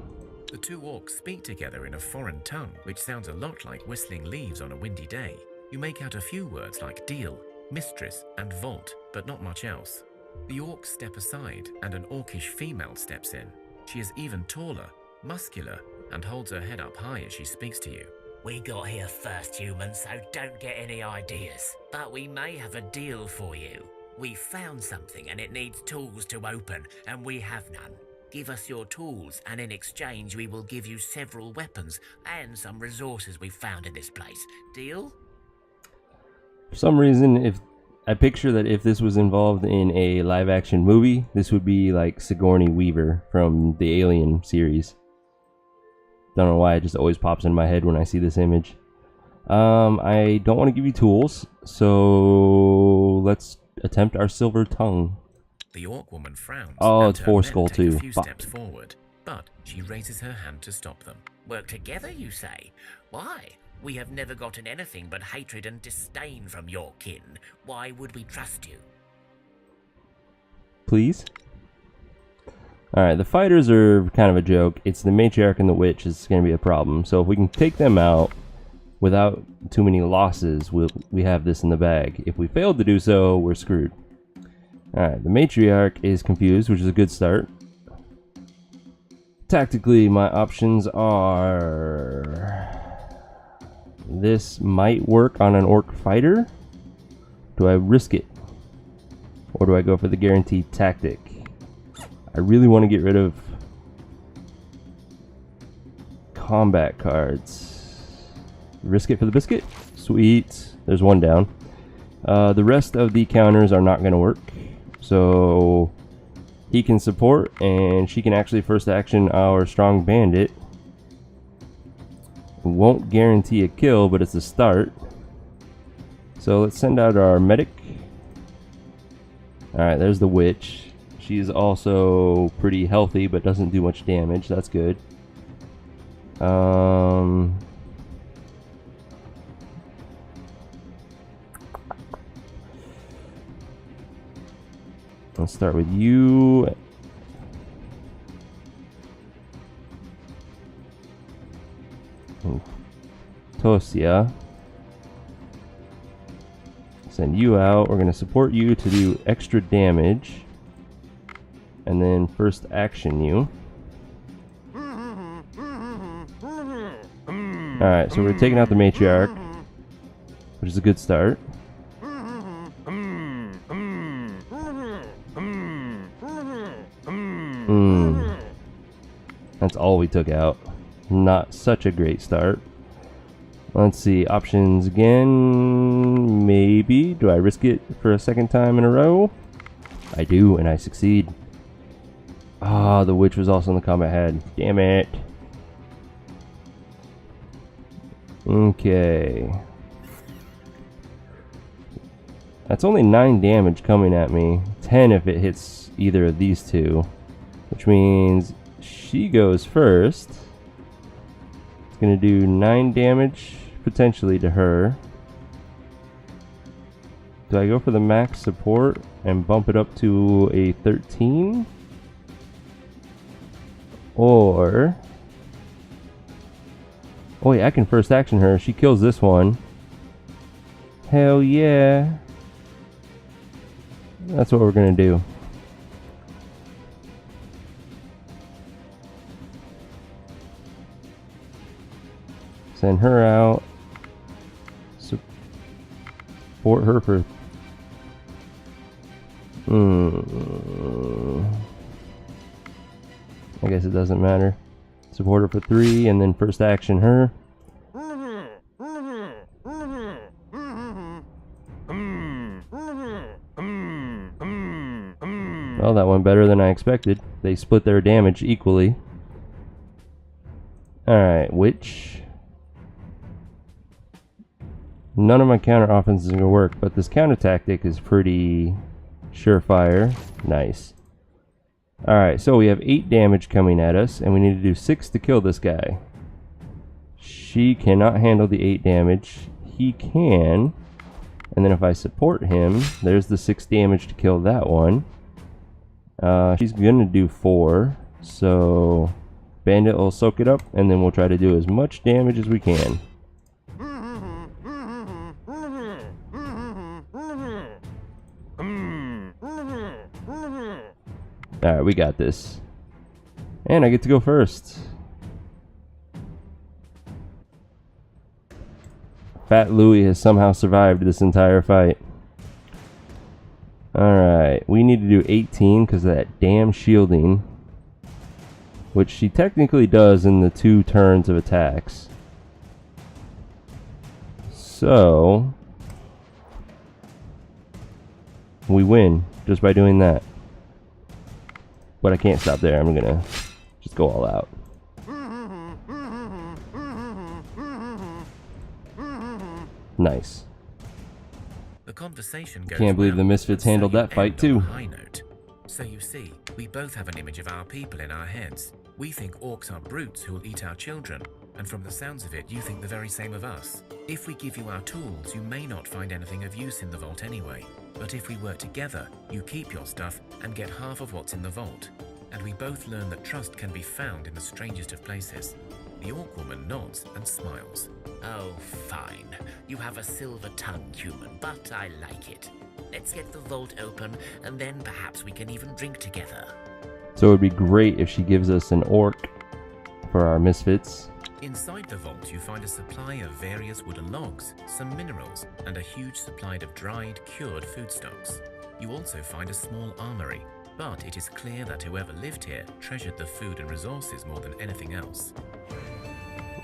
The two orcs speak together in a foreign tongue, which sounds a lot like whistling leaves on a windy day. You make out a few words like deal, mistress, and vault, but not much else. The orcs step aside, and an orcish female steps in. She is even taller, muscular, and holds her head up high as she speaks to you. "We got here first, human, so don't get any ideas. But we may have a deal for you. We found something and it needs tools to open, and we have none. Give us your tools, and in exchange we will give you several weapons and some resources we found in this place. Deal?" For some reason, if I picture that if this was involved in a live-action movie, this would be like Sigourney Weaver from the Alien series. Don't know why, it just always pops in my head when I see this image. I don't want to give you tools, so let's attempt our silver tongue. The orc woman frowns. Oh, and it's her 4-skull men take too. a few Fuck. steps forward, but she raises her hand to stop them. "Work together, you say? Why? We have never gotten anything but hatred and disdain from your kin. Why would we trust you?" Please? Alright, the fighters are kind of a joke. It's the matriarch and the witch is going to be a problem. So if we can take them out without too many losses, we have this in the bag. If we fail to do so, we're screwed. Alright, the matriarch is confused, which is a good start. Tactically, my options are... This might work on an orc fighter. Do I risk it? Or do I go for the guaranteed tactic? I really want to get rid of combat cards. Risk it for the biscuit? Sweet. There's one down. The rest of the counters are not going to work. So he can support, and she can actually first action our strong bandit. Won't guarantee a kill, but it's a start. So let's send out our medic. Alright, there's the witch. She's also pretty healthy, but doesn't do much damage. That's good. Let's start with you. Tosia. Send you out. We're going to support you to do extra damage. And then first action you. Alright, so we're taking out the matriarch, which is a good start. That's all we took out. Not such a great start. Let's see, options again. Maybe. Do I risk it for a second time in a row? I do, and I succeed. Ah, the witch was also in the combat head. Damn it. Okay. That's only 9 damage coming at me. 10 if it hits either of these two. Which means she goes first. It's going to do 9 damage potentially to her. Do I go for the max support and bump it up to a 13? Or... oh wait, I can first action her. She kills this one. Hell yeah. That's what we're gonna do. Send her out. Support her for... I guess it doesn't matter. Support her for 3 and then first action her. Well, that went better than I expected. They split their damage equally. Alright, which... none of my counter offenses are going to work, but this counter tactic is pretty surefire. Nice. Alright, so we have 8 damage coming at us, and we need to do 6 to kill this guy. She cannot handle the 8 damage. He can. And then if I support him, there's the 6 damage to kill that one. She's going to do 4. So Bandit will soak it up, and then we'll try to do as much damage as we can. Alright, we got this. And I get to go first. Fat Louie has somehow survived this entire fight. Alright, we need to do 18 because of that damn shielding. Which she technically does in the 2 turns of attacks. So... we win just by doing that. But I can't stop there. I'm gonna just go all out. Nice. The conversation goes Can't believe well, the Misfits so handled you that fight end too. on a high note. So you see, we both have an image of our people in our heads. We think orcs are brutes who will eat our children, and from the sounds of it, you think the very same of us. If we give you our tools, you may not find anything of use in the vault anyway. But if we work together, you keep your stuff and get half of what's in the vault. And we both learn that trust can be found in the strangest of places. The orc woman nods and smiles. Oh, fine. You have a silver tongue, human, but I like it. Let's get the vault open, and then perhaps we can even drink together. So it would be great if she gives us an orc for our Misfits. Inside the vault, you find a supply of various wooden logs, some minerals, and a huge supply of dried, cured foodstuffs. You also find a small armory, but it is clear that whoever lived here treasured the food and resources more than anything else.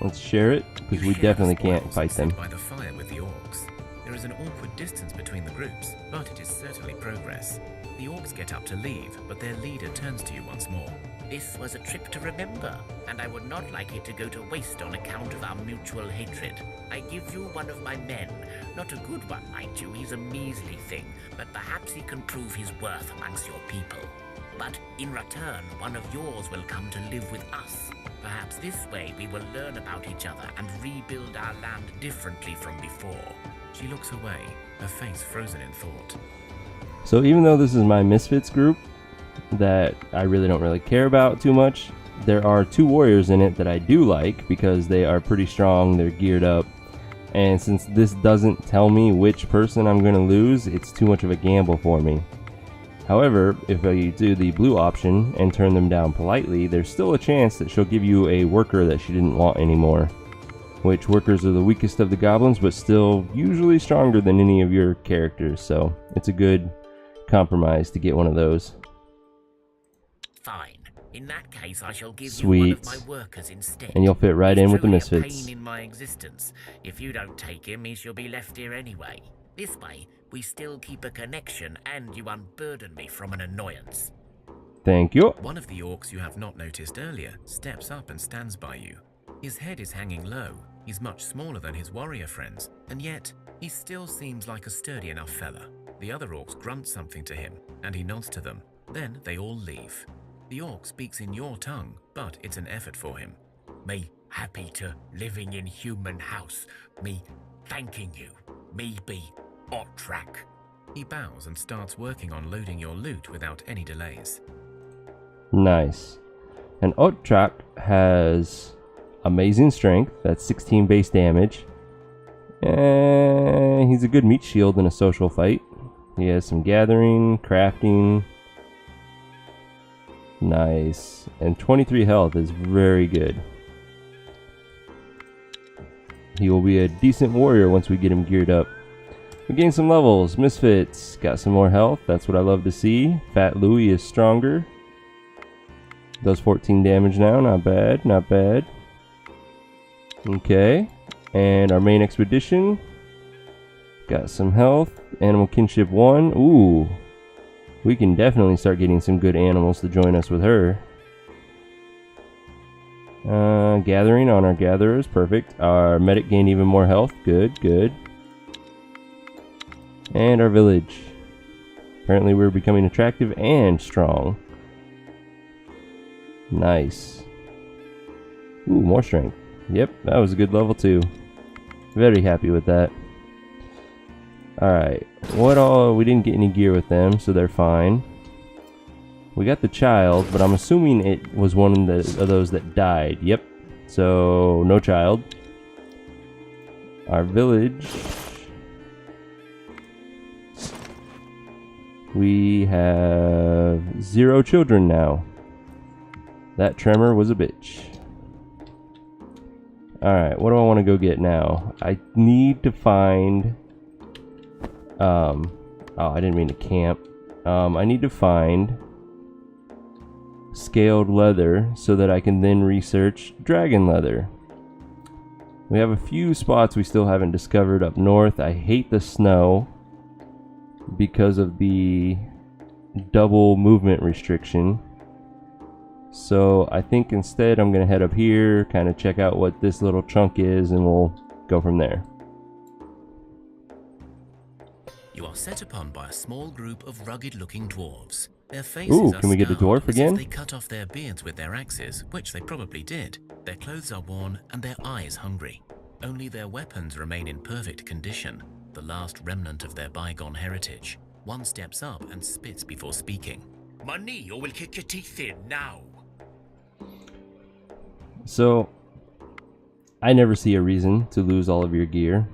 Let's share it, because we definitely can't fight them. By the fire with the orcs. There is an awkward distance between the groups, but it is certainly progress. The orcs get up to leave, but their leader turns to you once more. This was a trip to remember, and I would not like it to go to waste on account of our mutual hatred. I give you one of my men. Not a good one, mind you, he's a measly thing, but perhaps he can prove his worth amongst your people. But in return, one of yours will come to live with us. Perhaps this way we will learn about each other and rebuild our land differently from before. She looks away, her face frozen in thought. So even though this is my Misfits group that I really don't really care about too much, there are 2 warriors in it that I do like because they are pretty strong, they're geared up, and since this doesn't tell me which person I'm going to lose, it's too much of a gamble for me. However, if I do the blue option and turn them down politely, there's still a chance that she'll give you a worker that she didn't want anymore. Which workers are the weakest of the goblins, but still usually stronger than any of your characters, so it's a good compromise to get one of those. Fine. In that case, I shall give Sweet. you one of my workers instead. And you'll fit right in with the Truly Misfits. a pain in my existence. If you don't take him, he shall be left here anyway. This way, we still keep a connection, and you unburden me from an annoyance. Thank you. One of the orcs you have not noticed earlier steps up and stands by you. His head is hanging low. He's much smaller than his warrior friends, and yet he still seems like a sturdy enough fella. The other orcs grunt something to him, and he nods to them. Then they all leave. The orc speaks in your tongue, but it's an effort for him. Me happy to living in human house. Me thanking you. Me be hot track. He bows and starts working on loading your loot without any delays. Nice. And Otrak has amazing strength. That's 16 base damage. And he's a good meat shield in a social fight. He has some gathering, crafting. Nice. And 23 health is very good. He will be a decent warrior once we get him geared up. We gained some levels. Misfits got some more health. That's what I love to see. Fat Louie is stronger. Does 14 damage now. Not bad. Not bad. Okay. And our main expedition got some health. Animal Kinship 1. Ooh. We can definitely start getting some good animals to join us with her. Gathering on our gatherers. Perfect. Our medic gained even more health. Good, good. And our village. Apparently we're becoming attractive and strong. Nice. Ooh, more strength. Yep, that was a good level too. Very happy with that. Alright, what all? We didn't get any gear with them, so they're fine. We got the child, but I'm assuming it was one of those that died. Yep, so no child. Our village. We have 0 children now. That tremor was a bitch. Alright, what do I want to go get now? I need to find... oh, I didn't mean to camp. I need to find scaled leather so that I can then research dragon leather. We have a few spots we still haven't discovered up north. I hate the snow because of the double movement restriction. So I think instead I'm going to head up here, kind of check out what this little chunk is, and we'll go from there. You are set upon by a small group of rugged-looking dwarves. Their faces Ooh, are can we get a scarred dwarf as again? if they cut off their beards with their axes, which they probably did. Their clothes are worn and their eyes hungry. Only their weapons remain in perfect condition, the last remnant of their bygone heritage. One steps up and spits before speaking. Money, or we'll kick your teeth in now. So, I never see a reason to lose all of your gear.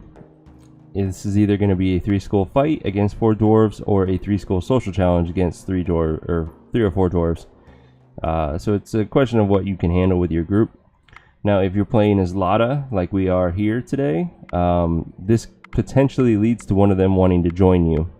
This is either going to be a 3-skull fight against 4 dwarves or a 3-skull social challenge against 3 or 4 dwarves. So it's a question of what you can handle with your group. Now, if you're playing as Lada, like we are here today, this potentially leads to one of them wanting to join you.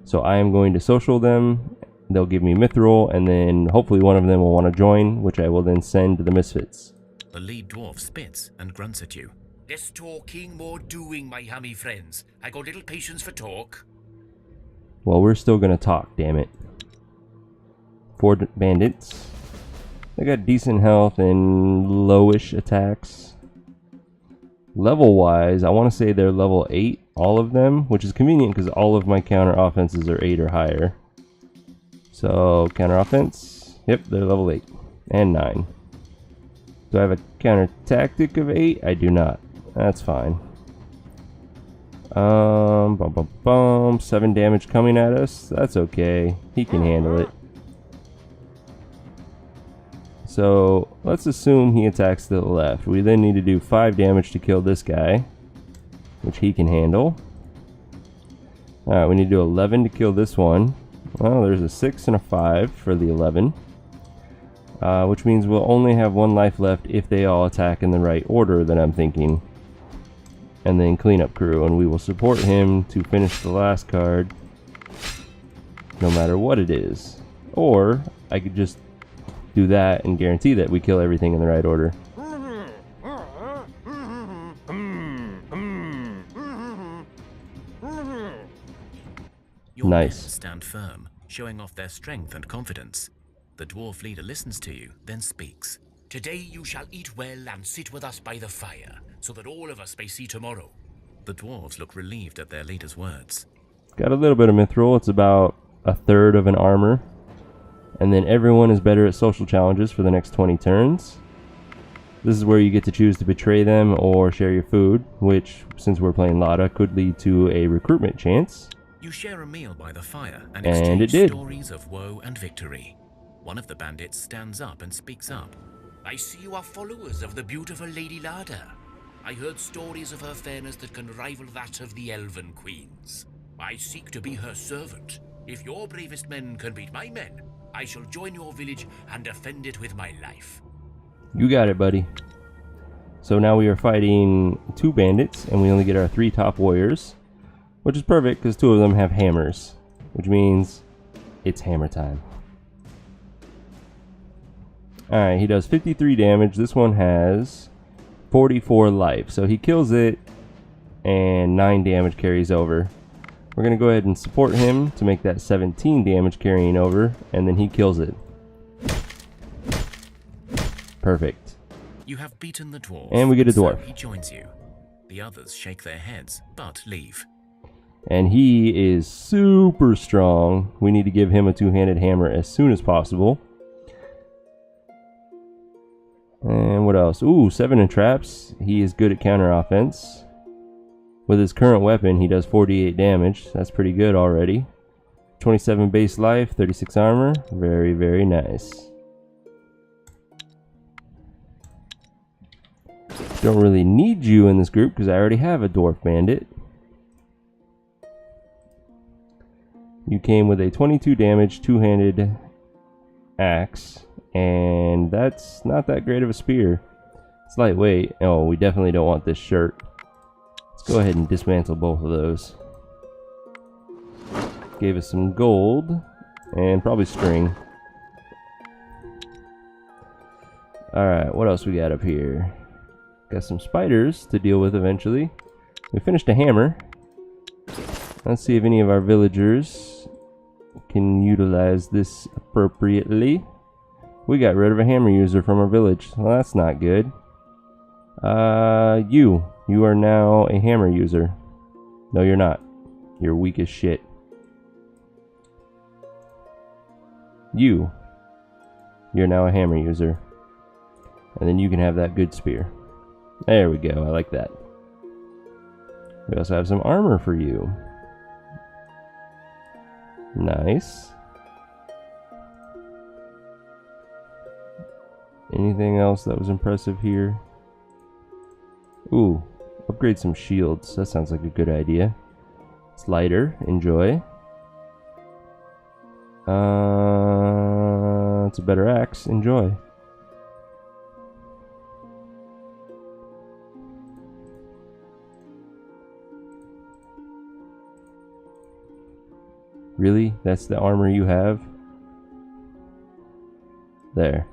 So I am going to social them. They'll give me mithril, and then hopefully one of them will want to join, which I will then send to the Misfits. The lead dwarf spits and grunts at you. Less talking, more doing, my hummy friends. I got little patience for talk. Well, we're still going to talk, damn it. 4 bandits. They got decent health and lowish attacks. Level-wise, I want to say they're level 8, all of them, which is convenient because all of my counter offenses are 8 or higher. So, counter offense, yep, they're level 8 and 9. Do I have a counter tactic of 8? I do not. That's fine. 7 damage coming at us. That's okay. He can handle it. So, let's assume he attacks to the left. We then need to do 5 damage to kill this guy, which he can handle. Alright, we need to do 11 to kill this one. Well, there's a 6 and a 5 for the 11. Which means we'll only have 1 life left if they all attack in the right order that I'm thinking. And then cleanup crew, and we will support him to finish the last card, no matter what it is. Or, I could just do that and guarantee that we kill everything in the right order. Your Nice. men stand firm, showing off their strength and confidence. The dwarf leader listens to you, then speaks. Today you shall eat well and sit with us by the fire. so that all of us may see tomorrow. The dwarves look relieved at their leader's words. Got a little bit of mithril. It's about a third of an armor. And then everyone is better at social challenges for the next 20 turns. This is where you get to choose to betray them or share your food, which, since we're playing Lada, could lead to a recruitment chance. You share a meal by the fire and And it exchange did. stories of woe and victory. One of the bandits stands up and speaks up. I see you are followers of the beautiful Lady Lada. I heard stories of her fairness that can rival that of the elven queens. I seek to be her servant. If your bravest men can beat my men, I shall join your village and defend it with my life. You got it, buddy. So now we are fighting 2 bandits, and we only get our 3 top warriors, which is perfect because 2 of them have hammers, which means it's hammer time. Alright, he does 53 damage. This one has 44 life, so he kills it, and 9 damage carries over. We're going to go ahead and support him to make that 17 damage carrying over, and then he kills it. Perfect. You have beaten the dwarf. And we get a dwarf. So he joins you. The others shake their heads, but leave. And he is super strong. We need to give him a 2-handed hammer as soon as possible. And what else? Ooh, 7 in traps. He is good at counter offense. With his current weapon, he does 48 damage. That's pretty good already. 27 base life, 36 armor. Very, very nice. Don't really need you in this group because I already have a dwarf bandit. You came with a 22 damage 2-handed axe, and that's not that great of a spear. It's lightweight. Oh, we definitely don't want this shirt. Let's go ahead and dismantle both of those. Gave us some gold and probably string. Alright, what else we got up here? Got some spiders to deal with eventually. We finished a hammer. Let's see if any of our villagers can utilize this appropriately. We got rid of a hammer user from our village. Well, that's not good. You are now a hammer user. No, you're not. You're weak as shit. You're now a hammer user. And then you can have that good spear. There we go, I like that. We also have some armor for you. Nice. Anything else that was impressive here? Ooh, upgrade some shields. That sounds like a good idea. It's lighter, enjoy. It's a better axe, enjoy. Really? That's the armor you have? There.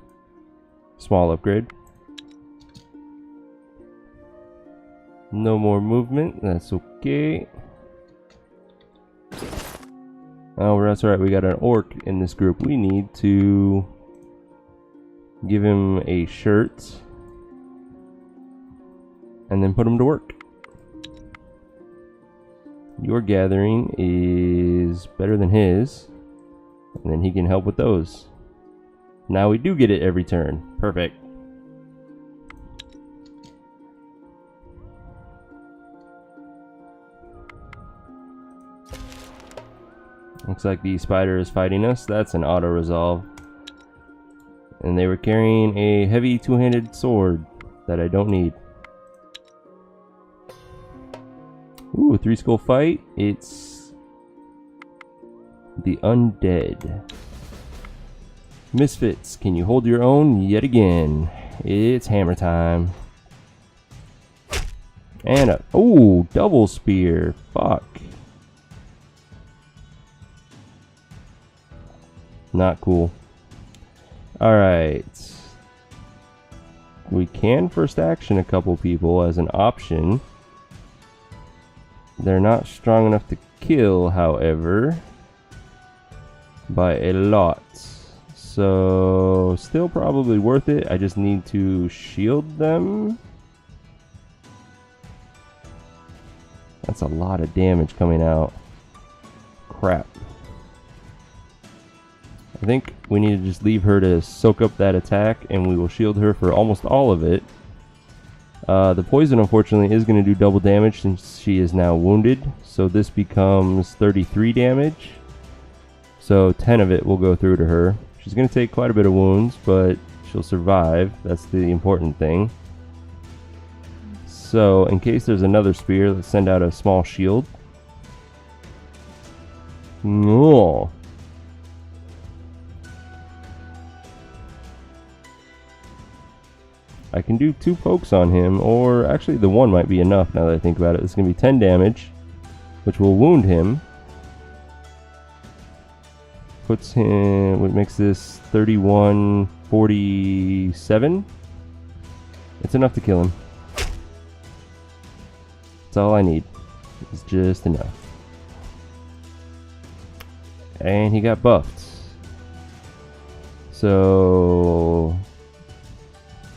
Small upgrade. No more movement. That's okay. Oh, that's alright. We got an orc in this group. We need to give him a shirt and then put him to work. Your gathering is better than his, and then he can help with those. Now we do get it every turn. Perfect. Looks like the spider is fighting us. That's an auto resolve. And they were carrying a heavy 2-handed sword that I don't need. Ooh, 3-skull fight. It's the undead. Misfits, can you hold your own yet again? It's hammer time. And a ooh, double spear. Fuck. Not cool. Alright. We can first action a couple people as an option. They're not strong enough to kill, however, by a lot. So, still probably worth it. I just need to shield them. That's a lot of damage coming out. Crap. I think we need to just leave her to soak up that attack, and we will shield her for almost all of it. The poison, unfortunately, is going to do double damage since she is now wounded. So this becomes 33 damage. So 10 of it will go through to her. She's going to take quite a bit of wounds, but she'll survive. That's the important thing. So in case there's another spear, let's send out a small shield. No. I can do 2 pokes on him, or actually the 1 might be enough now that I think about it. It's going to be 10 damage, which will wound him. Puts him, what makes this 31, 47? It's enough to kill him. That's all I need. It's just enough. And he got buffed. So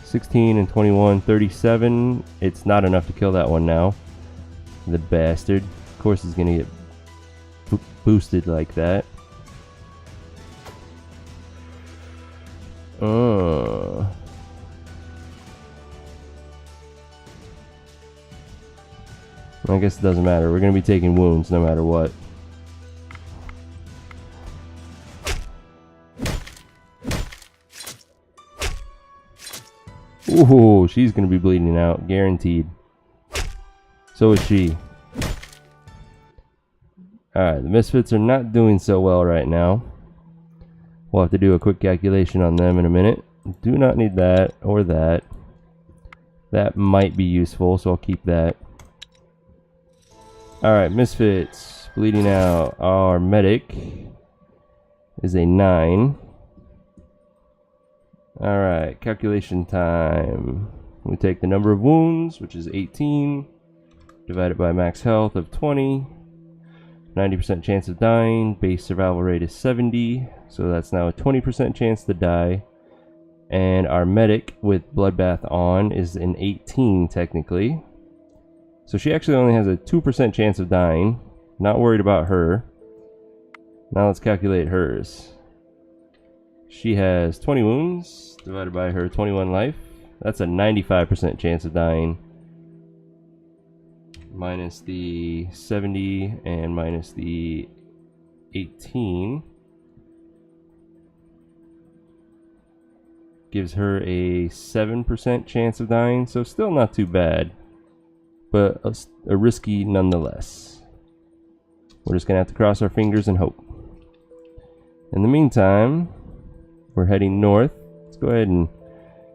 16 and 21, 37. It's not enough to kill that one now. The bastard. Of course he's gonna get boosted like that. I guess it doesn't matter. We're gonna be taking wounds no matter what. Ooh, she's gonna be bleeding out, guaranteed. So is she. Alright, the Misfits are not doing so well right now. We'll have to do a quick calculation on them in a minute. Do not need that or that. That might be useful, so I'll keep that. Alright, Misfits, bleeding out. Our medic is a 9. Alright, calculation time. We take the number of wounds, which is 18, divided by max health of 20. 90% chance of dying. Base survival rate is 70, so that's now a 20% chance to die. And our medic with bloodbath on is an 18 technically. So she actually only has a 2% chance of dying. Not worried about her. Now let's calculate hers. She has 20 wounds divided by her 21 life. That's a 95% chance of dying. Minus the 70 and minus the 18 gives her a 7% chance of dying, so still not too bad, but a risky nonetheless. We're just gonna have to cross our fingers and hope. In the meantime, we're heading north. Let's go ahead and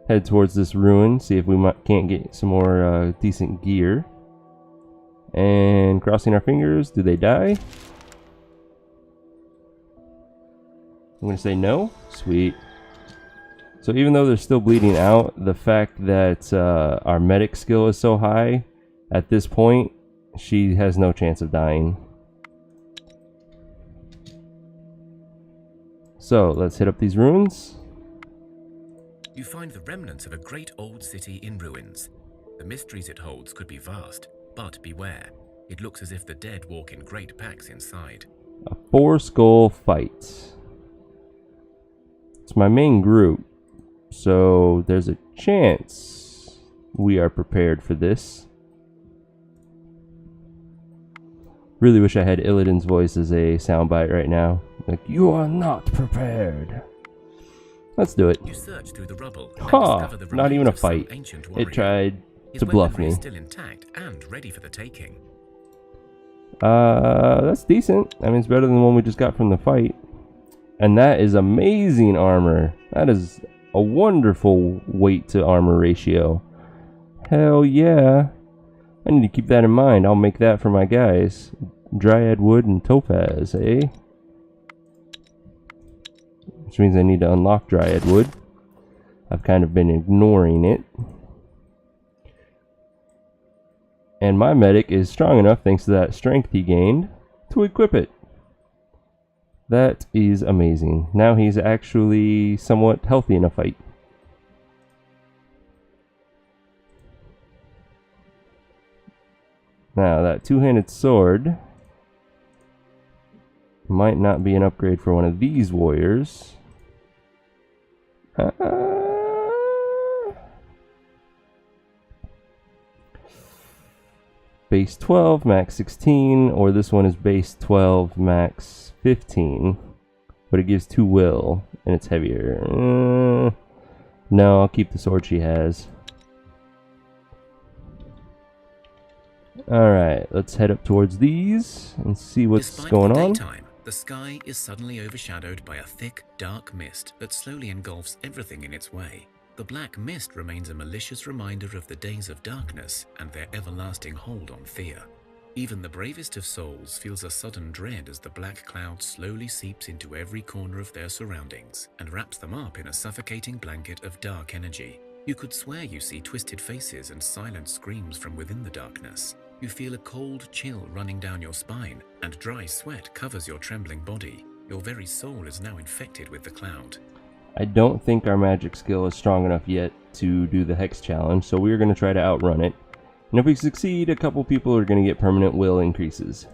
head towards this ruin, see if we can't get some more decent gear. And crossing our fingers, do they die? I'm gonna say no. Sweet. So even though they're still bleeding out, the fact that our medic skill is so high, at this point, she has no chance of dying. So let's hit up these ruins. You find the remnants of a great old city in ruins. The mysteries it holds could be vast, but beware. It looks as if the dead walk in great packs inside. A 4-skull fight. It's my main group, so there's a chance we are prepared for this. Really wish I had Illidan's voice as a soundbite right now. Like, you are not prepared. Let's do it. You search through the rubble and Ha! discover the Not even a remains of some fight. ancient It warrior. tried His to bluff weaponry me. is still intact and ready for the taking. That's decent. I mean, it's better than the one we just got from the fight. And that is amazing armor. That is a wonderful weight to armor ratio. Hell yeah. I need to keep that in mind. I'll make that for my guys. Dryad wood and topaz, eh? Which means I need to unlock dryad wood. I've kind of been ignoring it. And my medic is strong enough, thanks to that strength he gained, to equip it. That is amazing. Now he's actually somewhat healthy in a fight. Now, that two-handed sword might not be an upgrade for one of these warriors. Base 12, max 16, or this one is base 12, max 15. But it gives 2 will, and it's heavier. No, I'll keep the sword she has. Alright, let's head up towards these and see what's Despite going the on. daytime, the sky is suddenly overshadowed by a thick, dark mist that slowly engulfs everything in its way. The black mist remains a malicious reminder of the days of darkness and their everlasting hold on Thea. Even the bravest of souls feels a sudden dread as the black cloud slowly seeps into every corner of their surroundings and wraps them up in a suffocating blanket of dark energy. You could swear you see twisted faces and silent screams from within the darkness. You feel a cold chill running down your spine, and dry sweat covers your trembling body. Your very soul is now infected with the cloud. I don't think our magic skill is strong enough yet to do the Hex challenge, so we're going to try to outrun it. And if we succeed, a couple people are going to get permanent will increases.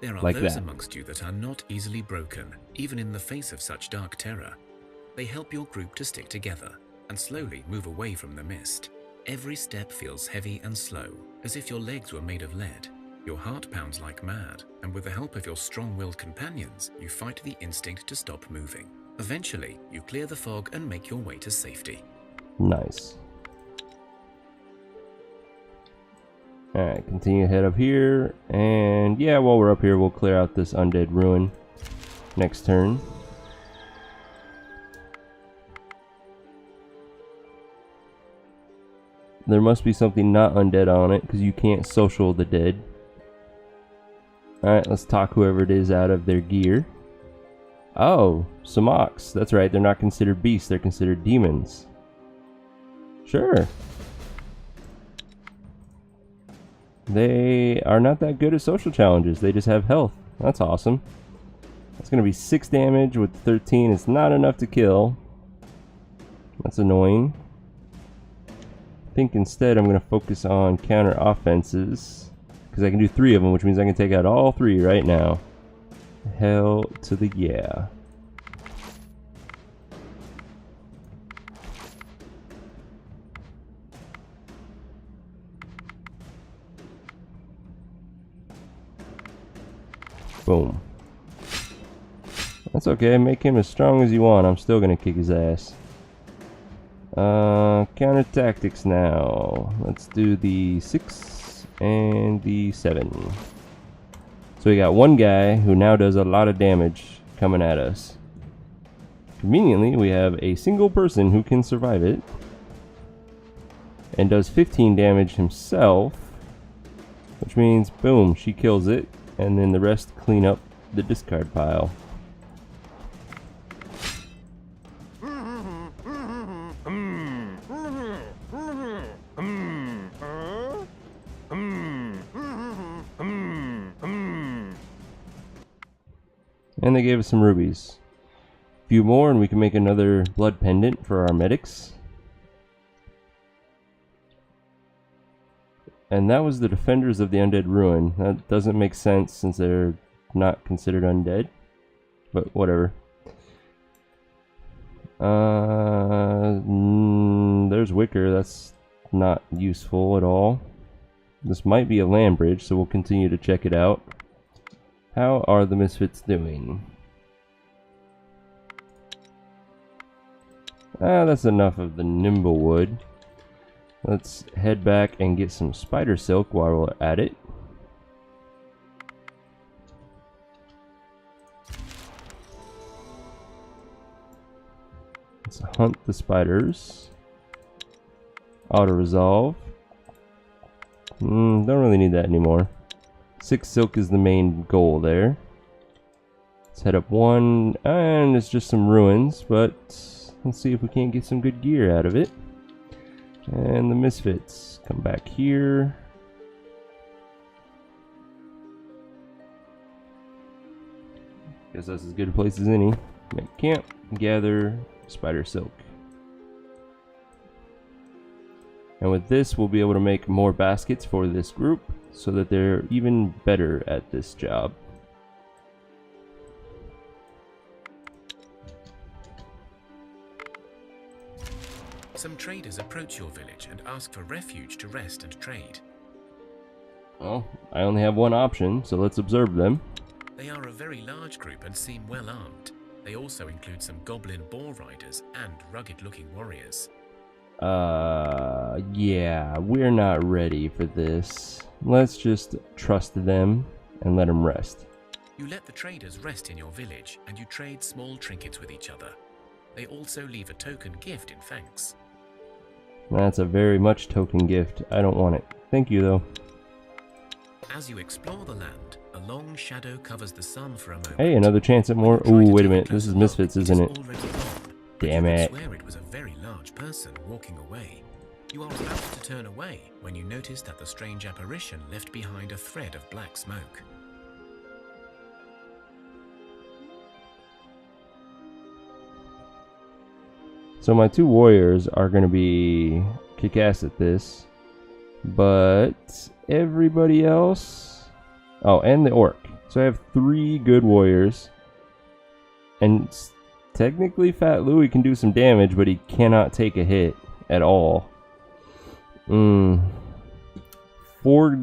There are Like those that. amongst you that are not easily broken, even in the face of such dark terror. They help your group to stick together and slowly move away from the mist. Every step feels heavy and slow, as if your legs were made of lead. Your heart pounds like mad, and with the help of your strong-willed companions, you fight the instinct to stop moving. Eventually, you clear the fog and make your way to safety. Nice. Alright, continue to head up here, and yeah, while we're up here, we'll clear out this undead ruin next turn. There must be something not undead on it, because you can't social the dead. Alright, let's talk whoever it is out of their gear. Oh, Samox. That's right, they're not considered beasts, they're considered demons. Sure. They are not that good at social challenges, they just have health. That's awesome. That's going to be 6 damage with 13. It's not enough to kill. That's annoying. I think instead I'm going to focus on counter offenses, because I can do 3 of them, which means I can take out all 3 right now. Hell to the yeah. Boom. That's okay, make him as strong as you want. I'm still gonna kick his ass. Counter tactics now. Let's do the 6 and the 7. So we got one guy who now does a lot of damage coming at us. Conveniently, we have a single person who can survive it and does 15 damage himself, which means boom, she kills it, and then the rest clean up the discard pile. And they gave us some rubies. A few more and we can make another blood pendant for our medics. And that was the Defenders of the Undead Ruin. That doesn't make sense since they're not considered undead. But whatever. There's Wicker. That's not useful at all. This might be a land bridge, so we'll continue to check it out. How are the Misfits doing? That's enough of the nimble wood. Let's head back and get some spider silk while we're at it. Let's hunt the spiders. Auto resolve. Don't really need that anymore. 6 silk is the main goal there. Let's head up 1, and it's just some ruins, but let's see if we can't get some good gear out of it. And the Misfits come back here. Guess that's as good a place as any. Make camp, gather spider silk. And with this, we'll be able to make more baskets for this group so that they're even better at this job. Some traders approach your village and ask for refuge to rest and trade. Well, I only have one option, so let's observe them. They are a very large group and seem well armed. They also include some goblin boar riders and rugged-looking warriors. Yeah, we're not ready for this. Let's just trust them and let them rest. You let the traders rest in your village and you trade small trinkets with each other. They also leave a token gift in thanks. That's a very much token gift. I don't want it. Thank you, though. As you explore the land, a long shadow covers the sun for a moment. Hey, another chance at more. Ooh, wait a minute. This is Misfits, isn't it? Damn it. You swear it was a very large person walking away. You are about to turn away when you notice that the strange apparition left behind a thread of black smoke. So my two warriors are going to be kick-ass at this, but everybody else... Oh, and the orc. So I have 3 good warriors, and technically Fat Louie can do some damage, but he cannot take a hit at all. 4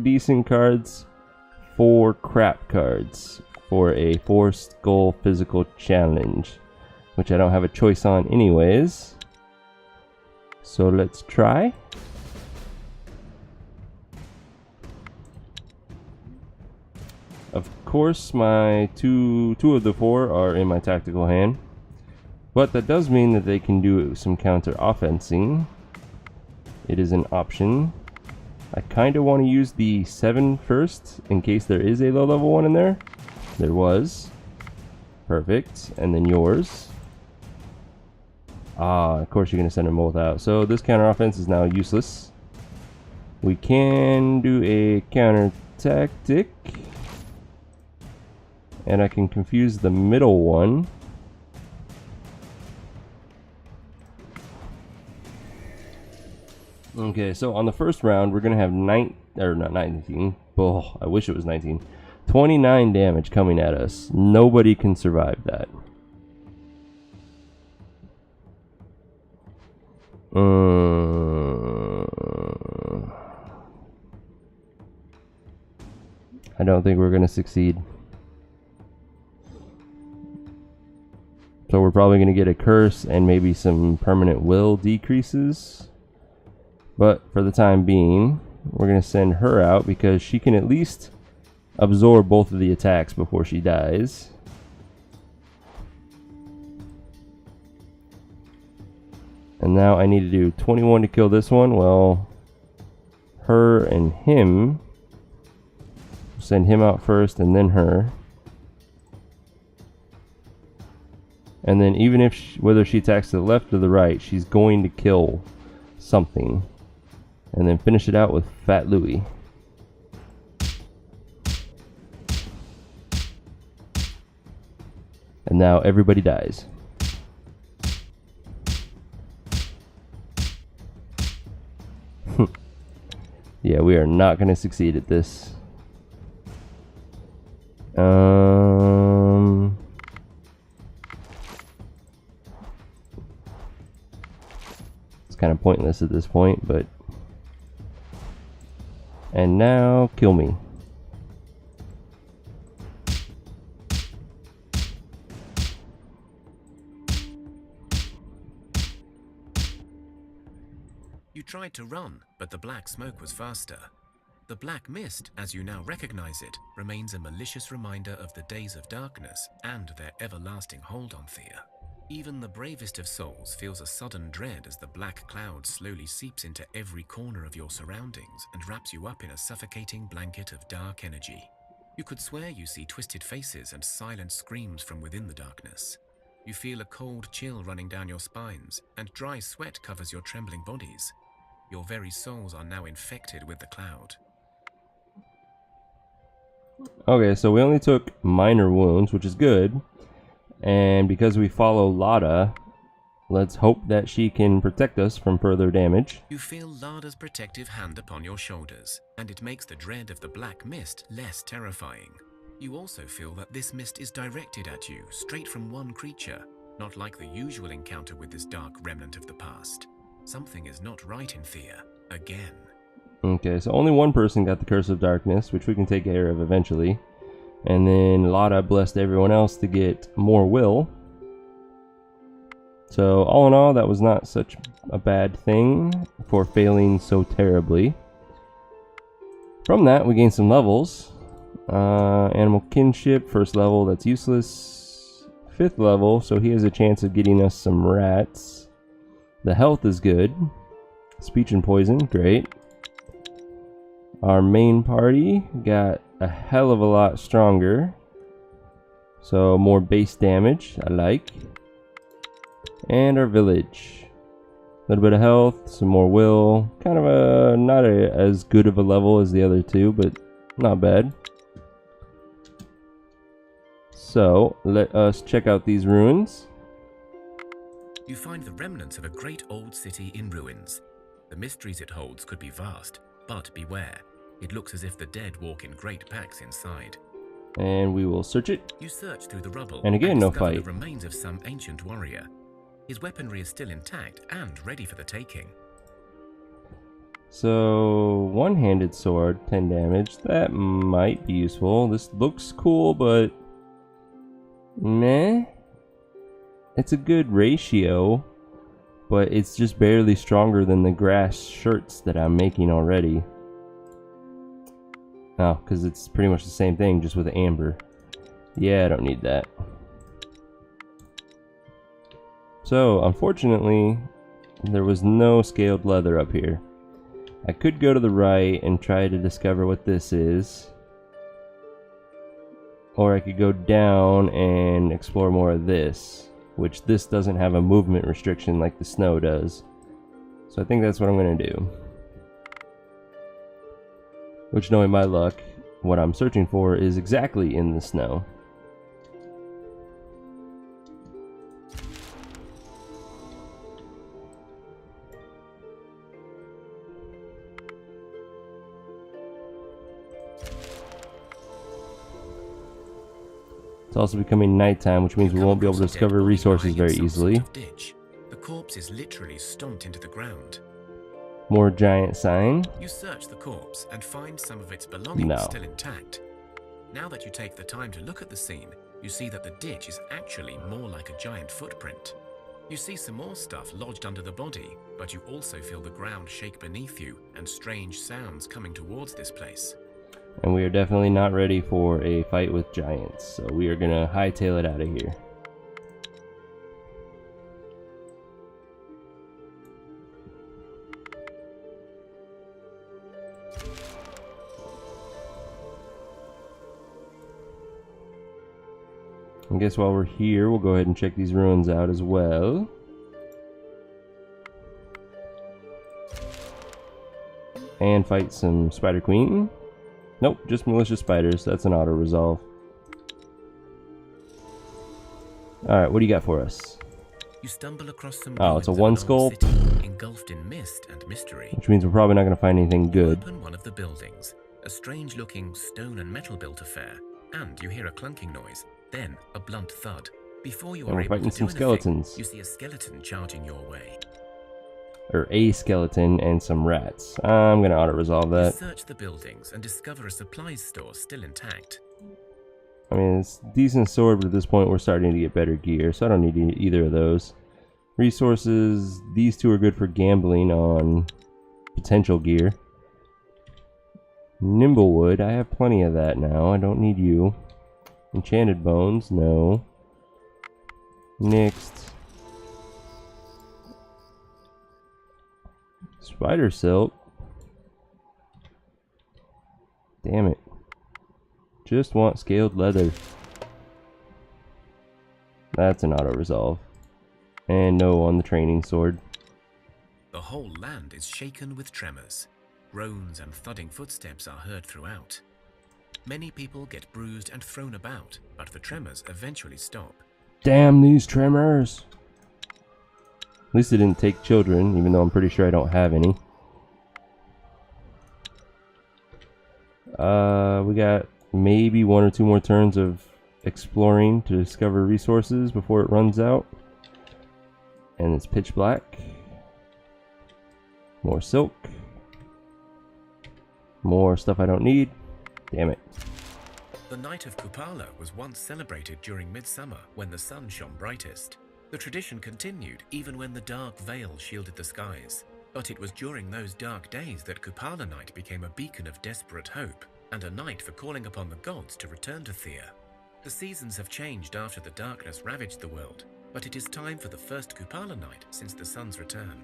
decent cards, 4 crap cards for a 4-skull physical challenge, which I don't have a choice on anyways. So let's try. Of course, my two of the 4 are in my tactical hand, but that does mean that they can do some counter offensing. It is an option. I kind of want to use the 7 first in case there is a low level one in there. There was. Perfect. And then yours. Ah, of course you're going to send them both out. So this counter offense is now useless. We can do a counter tactic. And I can confuse the middle one. Okay, so on the first round, we're going to have not 19. Oh, I wish it was 19. 29 damage coming at us. Nobody can survive that. I don't think we're going to succeed. So we're probably going to get a curse and maybe some permanent will decreases. But for the time being, we're going to send her out because she can at least absorb both of the attacks before she dies. And now I need to do 21 to kill this one. Well, her and him. Send him out first and then her. And then even if whether she attacks to the left or the right, she's going to kill something. And then finish it out with Fat Louie. And now everybody dies. Yeah, we are not going to succeed at this. It's kind of pointless at this point, but... And now, kill me. You tried to run, but the black smoke was faster. The black mist, as you now recognize it, remains a malicious reminder of the days of darkness and their everlasting hold on Thea. Even the bravest of souls feels a sudden dread as the black cloud slowly seeps into every corner of your surroundings and wraps you up in a suffocating blanket of dark energy. You could swear you see twisted faces and silent screams from within the darkness. You feel a cold chill running down your spines, and dry sweat covers your trembling bodies. Your very souls are now infected with the cloud. Okay, so we only took minor wounds, which is good. And because we follow Lada, let's hope that she can protect us from further damage. You feel Lada's protective hand upon your shoulders, and it makes the dread of the black mist less terrifying. You also feel that this mist is directed at you, straight from one creature, not like the usual encounter with this dark remnant of the past. Something is not right in Thea, again. Okay, so only one person got the Curse of Darkness, which we can take care of eventually. And then Lada blessed everyone else to get more will. So all in all, that was not such a bad thing for failing so terribly. From that, we gained some levels. Animal Kinship, first level, that's useless. 5th level, so he has a chance of getting us some rats. The health is good. Speech and Poison, great. Our main party got a hell of a lot stronger. So more base damage, I like. And our village. A little bit of health, some more will. Kind of not as good of a level as the other two, but not bad. So, let us check out these ruins. You find the remnants of a great old city in ruins. The mysteries it holds could be vast, but beware. It looks as if the dead walk in great packs inside. And we will search it. You search through the rubble And again, no discover fight. the remains of some ancient warrior. His weaponry is still intact and ready for the taking. So, one-handed sword, 10 damage. That might be useful. This looks cool, but meh. It's a good ratio, but it's just barely stronger than the grass shirts that I'm making already. Oh, because it's pretty much the same thing, just with amber. Yeah, I don't need that. So, unfortunately, there was no scaled leather up here. I could go to the right and try to discover what this is. Or I could go down and explore more of this, which this doesn't have a movement restriction like the snow does. So I think that's what I'm going to do. Which, knowing my luck, what I'm searching for is exactly in the snow. It's also becoming nighttime, which means we won't be able to discover resources very easily. The corpse is literally stomped into the ground. More giant sign. You search the corpse and find some of its belongings still intact. Now that you take the time to look at the scene, you see that the ditch is actually more like a giant footprint. You see some more stuff lodged under the body, but you also feel the ground shake beneath you and strange sounds coming towards this place. And we are definitely not ready for a fight with giants, so we are gonna hightail it out of here. I guess while we're here, we'll go ahead and check these ruins out as well. And fight some Spider Queen. Nope, just malicious spiders. That's an auto resolve. Alright, what do you got for us? You stumble across some it's a one skull, engulfed in mist and mystery. which means we're probably not going to find anything good. You open one of the buildings, a strange-looking stone and metal-built affair, and you hear a clunking noise, then a blunt thud. Before you And are we're able fighting to some do skeletons. anything, you see a skeleton charging your way. Or a skeleton and some rats. I'm going to auto resolve You that. search the buildings and discover a supplies store still intact. I mean, it's a decent sword, but at this point we're starting to get better gear, so I don't need either of those. Resources, these two are good for gambling on potential gear. Nimblewood, I have plenty of that now, I don't need you. Enchanted bones, no. Next. Spider silk. Damn it. Just want scaled leather. That's an auto resolve. And no on the training sword. The whole land is shaken with tremors. Groans and thudding footsteps are heard throughout. Many people get bruised and thrown about, but the tremors eventually stop. Damn these tremors! At least it didn't take children, even though I'm pretty sure I don't have any. We got maybe 1 or 2 more turns of exploring to discover resources before it runs out. And it's pitch black. More silk. More stuff I don't need. Damn it. The Night of Kupala was once celebrated during midsummer when the sun shone brightest. The tradition continued even when the dark veil shielded the skies. But it was during those dark days that Kupala Night became a beacon of desperate hope and a night for calling upon the gods to return to Thea. The seasons have changed after the darkness ravaged the world, but it is time for the first Kupala Night since the sun's return.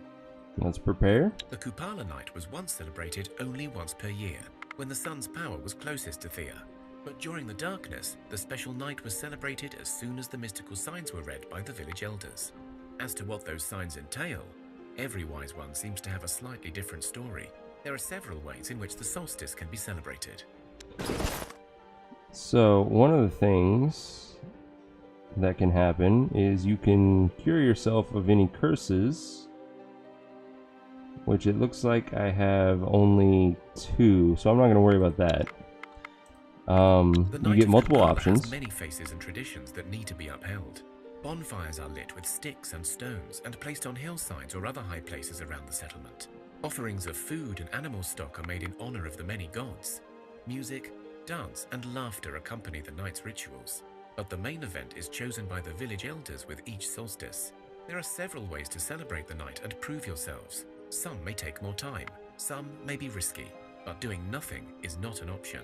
Let's prepare. The Kupala Night was once celebrated only once per year, when the sun's power was closest to Thea. But during the darkness, the special night was celebrated as soon as the mystical signs were read by the village elders. As to what those signs entail, every wise one seems to have a slightly different story. There are several ways in which the solstice can be celebrated. So, one of the things that can happen is you can cure yourself of any curses, which it looks like I have only 2, so I'm not going to worry about that. You get multiple options. Has many faces and traditions that need to be upheld. Bonfires are lit with sticks and stones and placed on hillsides or other high places around the settlement. Offerings of food and animal stock are made in honor of the many gods. Music, dance, and laughter accompany the night's rituals. But the main event is chosen by the village elders with each solstice. There are several ways to celebrate the night and prove yourselves. Some may take more time, some may be risky, but doing nothing is not an option.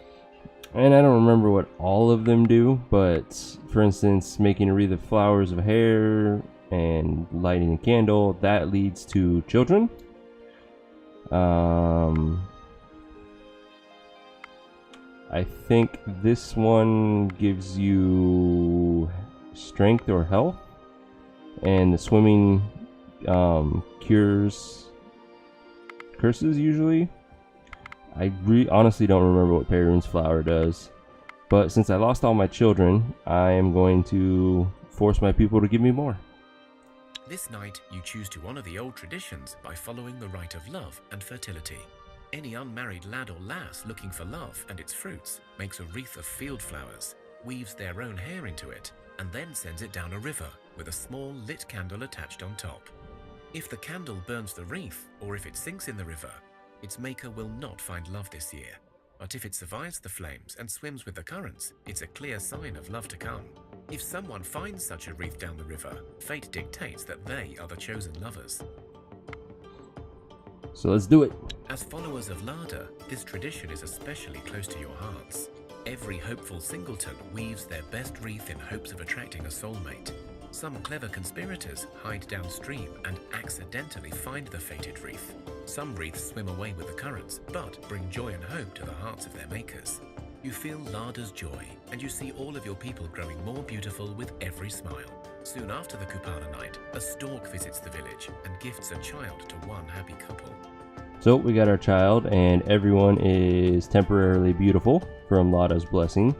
And I don't remember what all of them do, but for instance, making a wreath of flowers of hair and lighting a candle, that leads to children. I think this one gives you strength or health, and the swimming cures curses usually. I honestly don't remember what Perun's flower does, but since I lost all my children, I am going to force my people to give me more. This night, you choose to honor the old traditions by following the rite of love and fertility. Any unmarried lad or lass looking for love and its fruits makes a wreath of field flowers, weaves their own hair into it, and then sends it down a river with a small lit candle attached on top. If the candle burns the wreath, or if it sinks in the river, its maker will not find love this year. But if it survives the flames and swims with the currents, it's a clear sign of love to come. If someone finds such a wreath down the river, fate dictates that they are the chosen lovers. So let's do it. As followers of Lada, this tradition is especially close to your hearts. Every hopeful singleton weaves their best wreath in hopes of attracting a soulmate. Some clever conspirators hide downstream and accidentally find the fated wreath. Some wreaths swim away with the currents, but bring joy and hope to the hearts of their makers. You feel Lada's joy, and you see all of your people growing more beautiful with every smile. Soon after the Kupala night, a stork visits the village and gifts a child to one happy couple. So we got our child, and everyone is temporarily beautiful from Lada's blessing.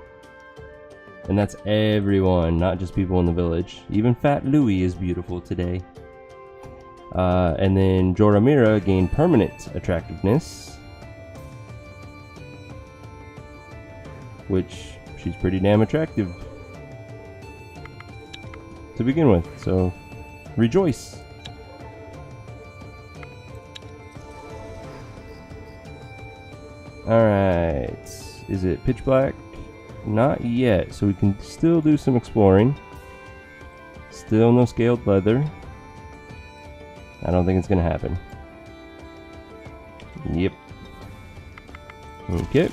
And that's everyone, not just people in the village. Even Fat Louie is beautiful today. And then Joramira gained permanent attractiveness, which she's pretty damn attractive to begin with, so rejoice. Alright, is it pitch black? Not yet, so we can still do some exploring. Still no scaled leather. I don't think it's gonna happen. Yep. Okay.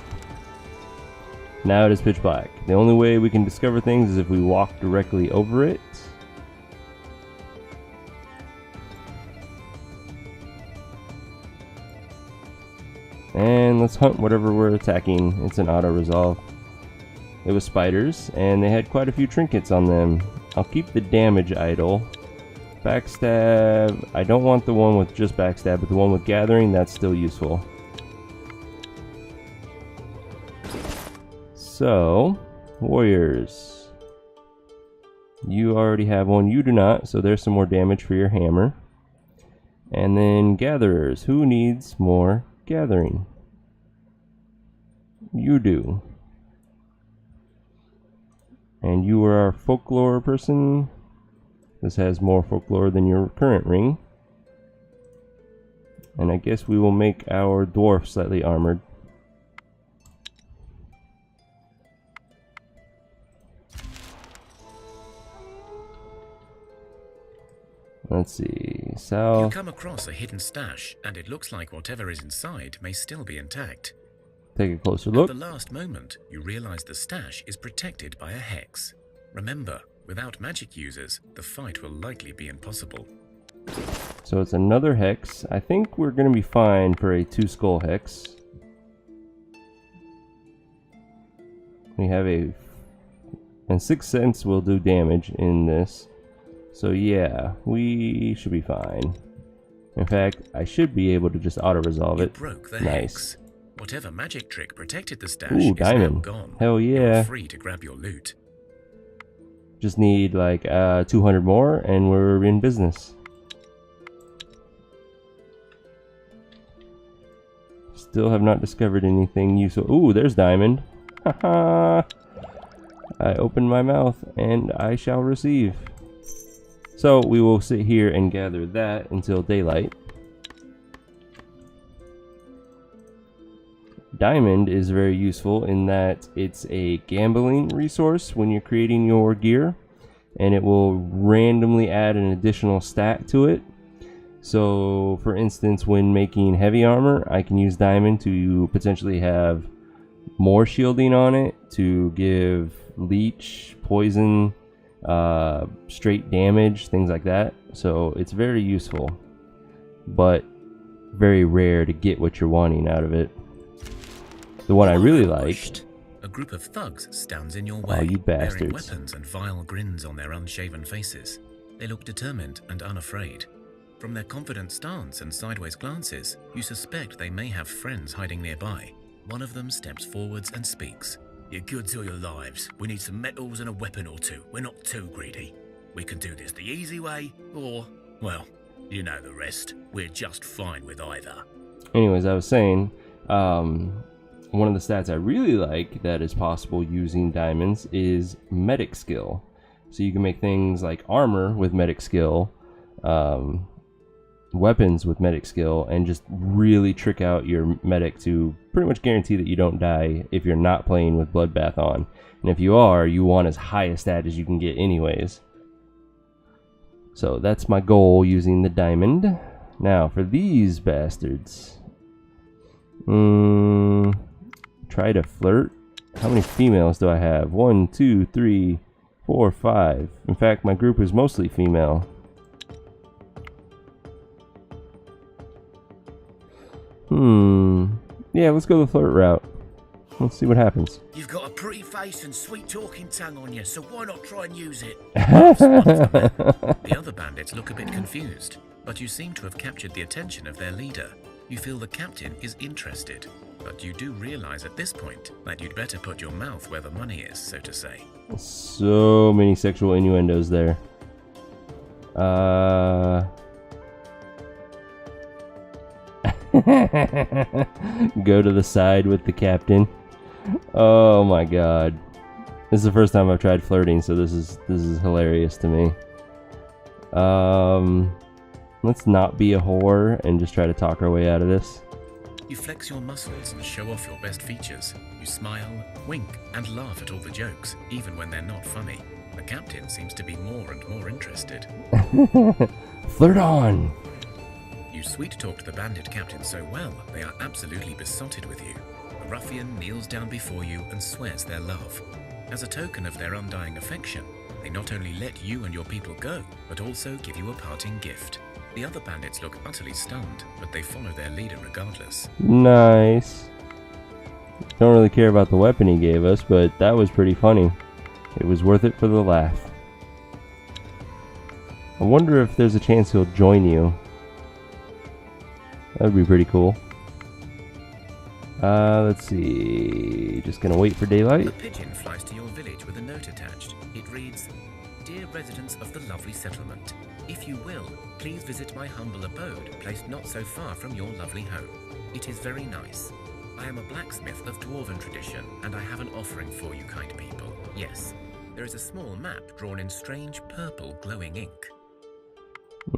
Now it is pitch black. The only way we can discover things is if we walk directly over it. And let's hunt whatever we're attacking. It's an auto resolve. It was spiders, and they had quite a few trinkets on them. I'll keep the damage idle. Backstab, I don't want the one with just backstab, but the one with gathering, that's still useful. So, warriors. You already have one, you do not, so there's some more damage for your hammer. And then gatherers. Who needs more gathering? You do. And you are our folklore person. This has more folklore than your current ring. And I guess we will make our dwarf slightly armored. Let's see, south. You come across a hidden stash, and it looks like whatever is inside may still be intact. Take a closer look. At the last moment, you realize the stash is protected by a hex. Remember, without magic users, the fight will likely be impossible. So it's another hex. I think we're going to be fine for a 2-skull hex. We have a... And 6 cents will do damage in this. So yeah, we should be fine. In fact, I should be able to just auto-resolve it. You broke the Nice. hex. Whatever magic trick protected the stash Ooh, is diamond. now gone. Hell yeah. You're free to grab your loot. Just need like 200 more and we're in business. Still have not discovered anything useful. Ooh, there's diamond. Haha. I opened my mouth and I shall receive. So we will sit here and gather that until daylight. Diamond is very useful in that it's a gambling resource when you're creating your gear, and it will randomly add an additional stat to it. So for instance, when making heavy armor, I can use diamond to potentially have more shielding on it, to give leech, poison, straight damage, things like that. So it's very useful, but very rare to get what you're wanting out of it. The one I really like. A group of thugs stands in your way, Oh, you bearing bastards. weapons and vile grins on their unshaven faces. They look determined and unafraid. From their confident stance and sideways glances, you suspect they may have friends hiding nearby. One of them steps forwards and speaks. Your goods or your lives. We need some metals and a weapon or two. We're not too greedy. We can do this the easy way, or, well, you know the rest. We're just fine with either. Anyways, I was saying, one of the stats I really like that is possible using diamonds is medic skill. So you can make things like armor with medic skill, weapons with medic skill, and just really trick out your medic to pretty much guarantee that you don't die if you're not playing with Bloodbath on. And if you are, you want as high a stat as you can get anyways. So that's my goal using the diamond. Now for these bastards. Try to flirt. How many females do I have? 1, 2, 3, 4, 5. In fact, my group is mostly female. Yeah, let's go the flirt route. Let's see what happens. You've got a pretty face and sweet talking tongue on you, so why not try and use it? The other bandits look a bit confused, but you seem to have captured the attention of their leader. You feel the captain is interested, but you do realize at this point that you'd better put your mouth where the money is, so to say. So many sexual innuendos there. Go to the side with the captain. Oh my god. This is the first time I've tried flirting, so this is hilarious to me. Let's not be a whore and just try to talk our way out of this. You flex your muscles and show off your best features. You smile, wink, and laugh at all the jokes, even when they're not funny. The captain seems to be more and more interested. Flirt on! You sweet-talked the bandit captain so well, they are absolutely besotted with you. The ruffian kneels down before you and swears their love. As a token of their undying affection, they not only let you and your people go, but also give you a parting gift. The other bandits look utterly stunned, but they follow their leader regardless. Nice. Don't really care about the weapon he gave us, but that was pretty funny. It was worth it for the laugh. I wonder if there's a chance he'll join you. That would be pretty cool. Let's see. Just gonna wait for daylight. A pigeon flies to your village with a note attached. It reads, Dear residents of the lovely settlement, if you will, please visit my humble abode, placed not so far from your lovely home. It is very nice. I am a blacksmith of dwarven tradition, and I have an offering for you, kind people. Yes, there is a small map drawn in strange purple glowing ink.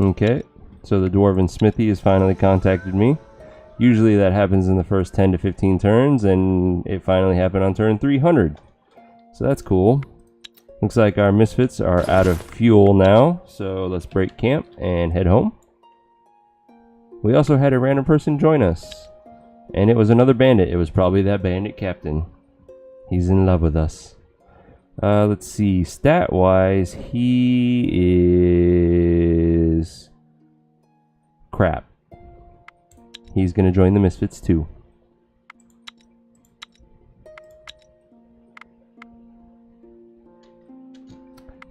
Okay, so the dwarven smithy has finally contacted me. Usually that happens in the first 10 to 15 turns, and it finally happened on turn 300. So that's cool. Looks like our misfits are out of fuel now, so let's break camp and head home. We also had a random person join us, and it was another bandit. It was probably that bandit captain. He's in love with us. Let's see, stat-wise, he is crap. He's gonna join the misfits too.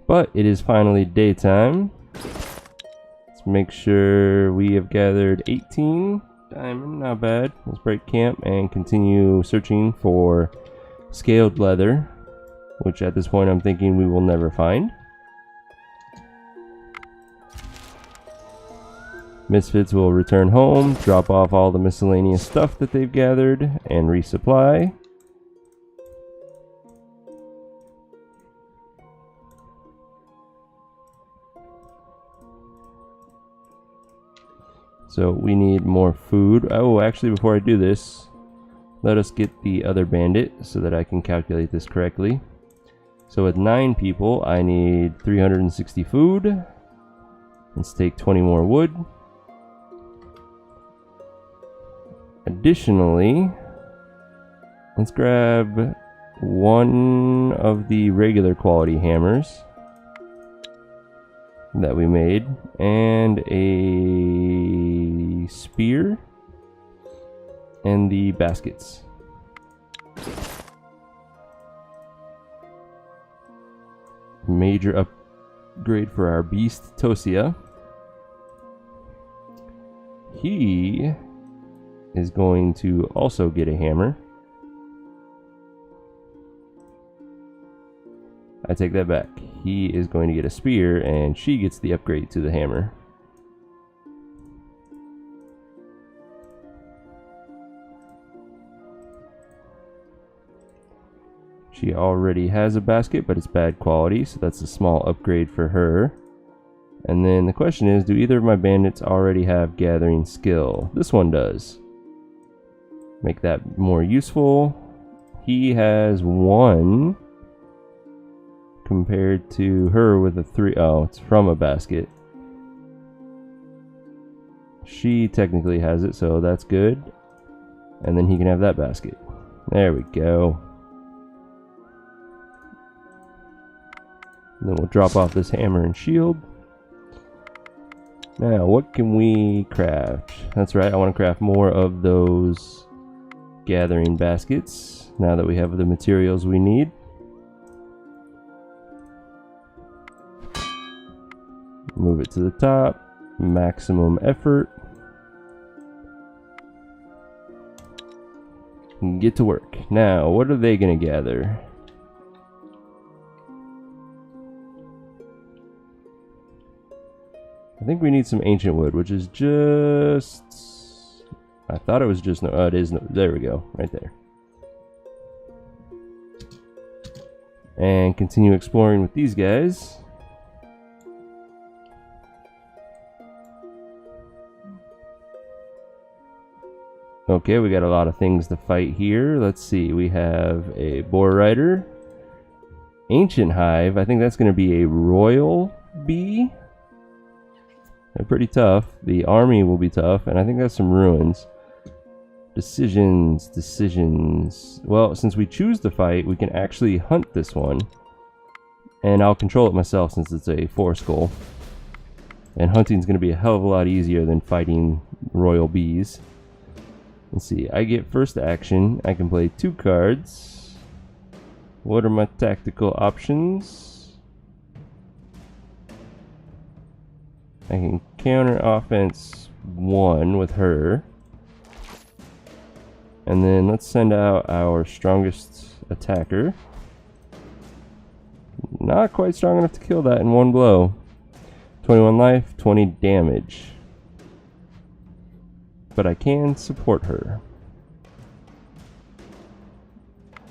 But it is finally daytime. Let's make sure we have gathered 18 diamond, not bad. Let's break camp and continue searching for scaled leather, which at this point I'm thinking we will never find. Misfits will return home, drop off all the miscellaneous stuff that they've gathered, and resupply. So we need more food. Oh, actually, before I do this, let us get the other bandit so that I can calculate this correctly. So with 9 people, I need 360 food. Let's take 20 more wood. Additionally, let's grab one of the regular quality hammers that we made and a spear and the baskets. Major upgrade for our beast Thea. He is going to also get a hammer. I take that back. He is going to get a spear, and she gets the upgrade to the hammer. She already has a basket, but it's bad quality, so that's a small upgrade for her. And then the question is, do either of my bandits already have gathering skill? This one does. Make that more useful. He has 1 compared to her with a 3. Oh, it's from a basket. She technically has it, so that's good. And then he can have that basket. There we go. And then we'll drop off this hammer and shield. Now, what can we craft? That's right, I want to craft more of those gathering baskets now that we have the materials we need. Move it to the top, maximum effort. Get to work. Now, what are they going to gather? I think we need some ancient wood, which is just... I thought it was just no. Oh, it is no. There we go, right there. And continue exploring with these guys. Okay, we got a lot of things to fight here. Let's see. We have a boar rider, ancient hive. I think that's going to be a royal bee. They're pretty tough. The army will be tough, and I think that's some ruins. Decisions. Well, since we choose to fight, we can actually hunt this one. And I'll control it myself since it's a 4-skull. And hunting's going to be a hell of a lot easier than fighting royal bees. Let's see, I get first action. I can play 2 cards. What are my tactical options? I can counter offense 1 with her. And then let's send out our strongest attacker. Not quite strong enough to kill that in one blow. 21 life, 20 damage. But I can support her.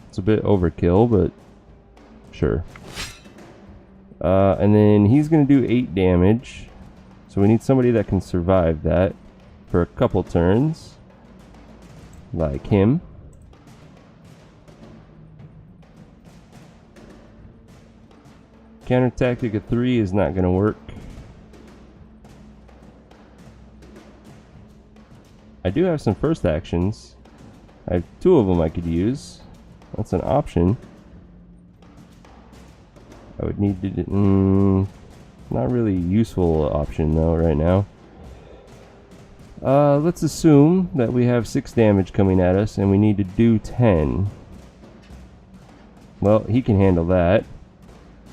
It's a bit overkill, but sure. And then he's going to do 8 damage. So we need somebody that can survive that for a couple turns. Like him. Counter tactic of 3 is not going to work. I do have some first actions. I have 2 of them I could use. That's an option. I would need to... not really useful option though right now. Let's assume that we have 6 damage coming at us and we need to do 10. Well, he can handle that.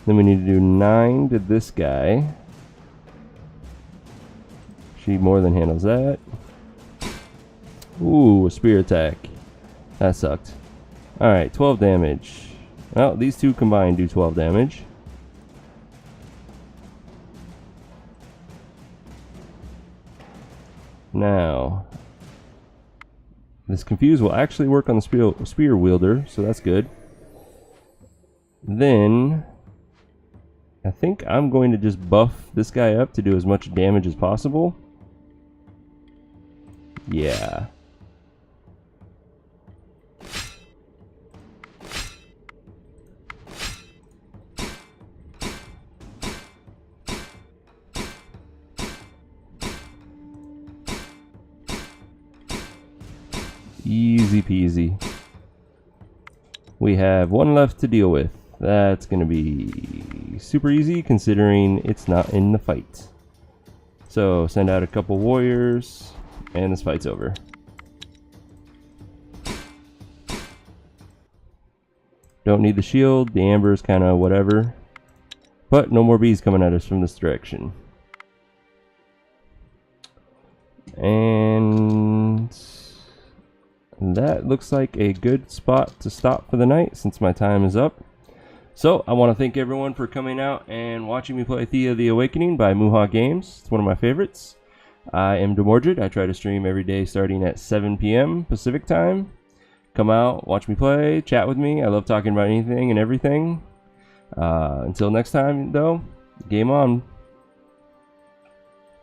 Then we need to do 9 to this guy. She more than handles that. Ooh, a spear attack. That sucked. Alright, 12 damage. Well, these 2 combined do 12 damage. Now, this confuse will actually work on the spear wielder, so that's good. Then, I think I'm going to just buff this guy up to do as much damage as possible. Yeah. Easy peasy. We have 1 left to deal with. That's going to be super easy considering it's not in the fight. So send out a couple warriors and this fight's over. Don't need the shield. The amber is kind of whatever. But no more bees coming at us from this direction. And that looks like a good spot to stop for the night since my time is up. So I want to thank everyone for coming out and watching me play Thea the Awakening by Muha Games. It's one of my favorites. I am Demordred. I try to stream every day starting at 7 p.m. Pacific time. Come out, watch me play, chat with me. I love talking about anything and everything. Until next time, though, game on.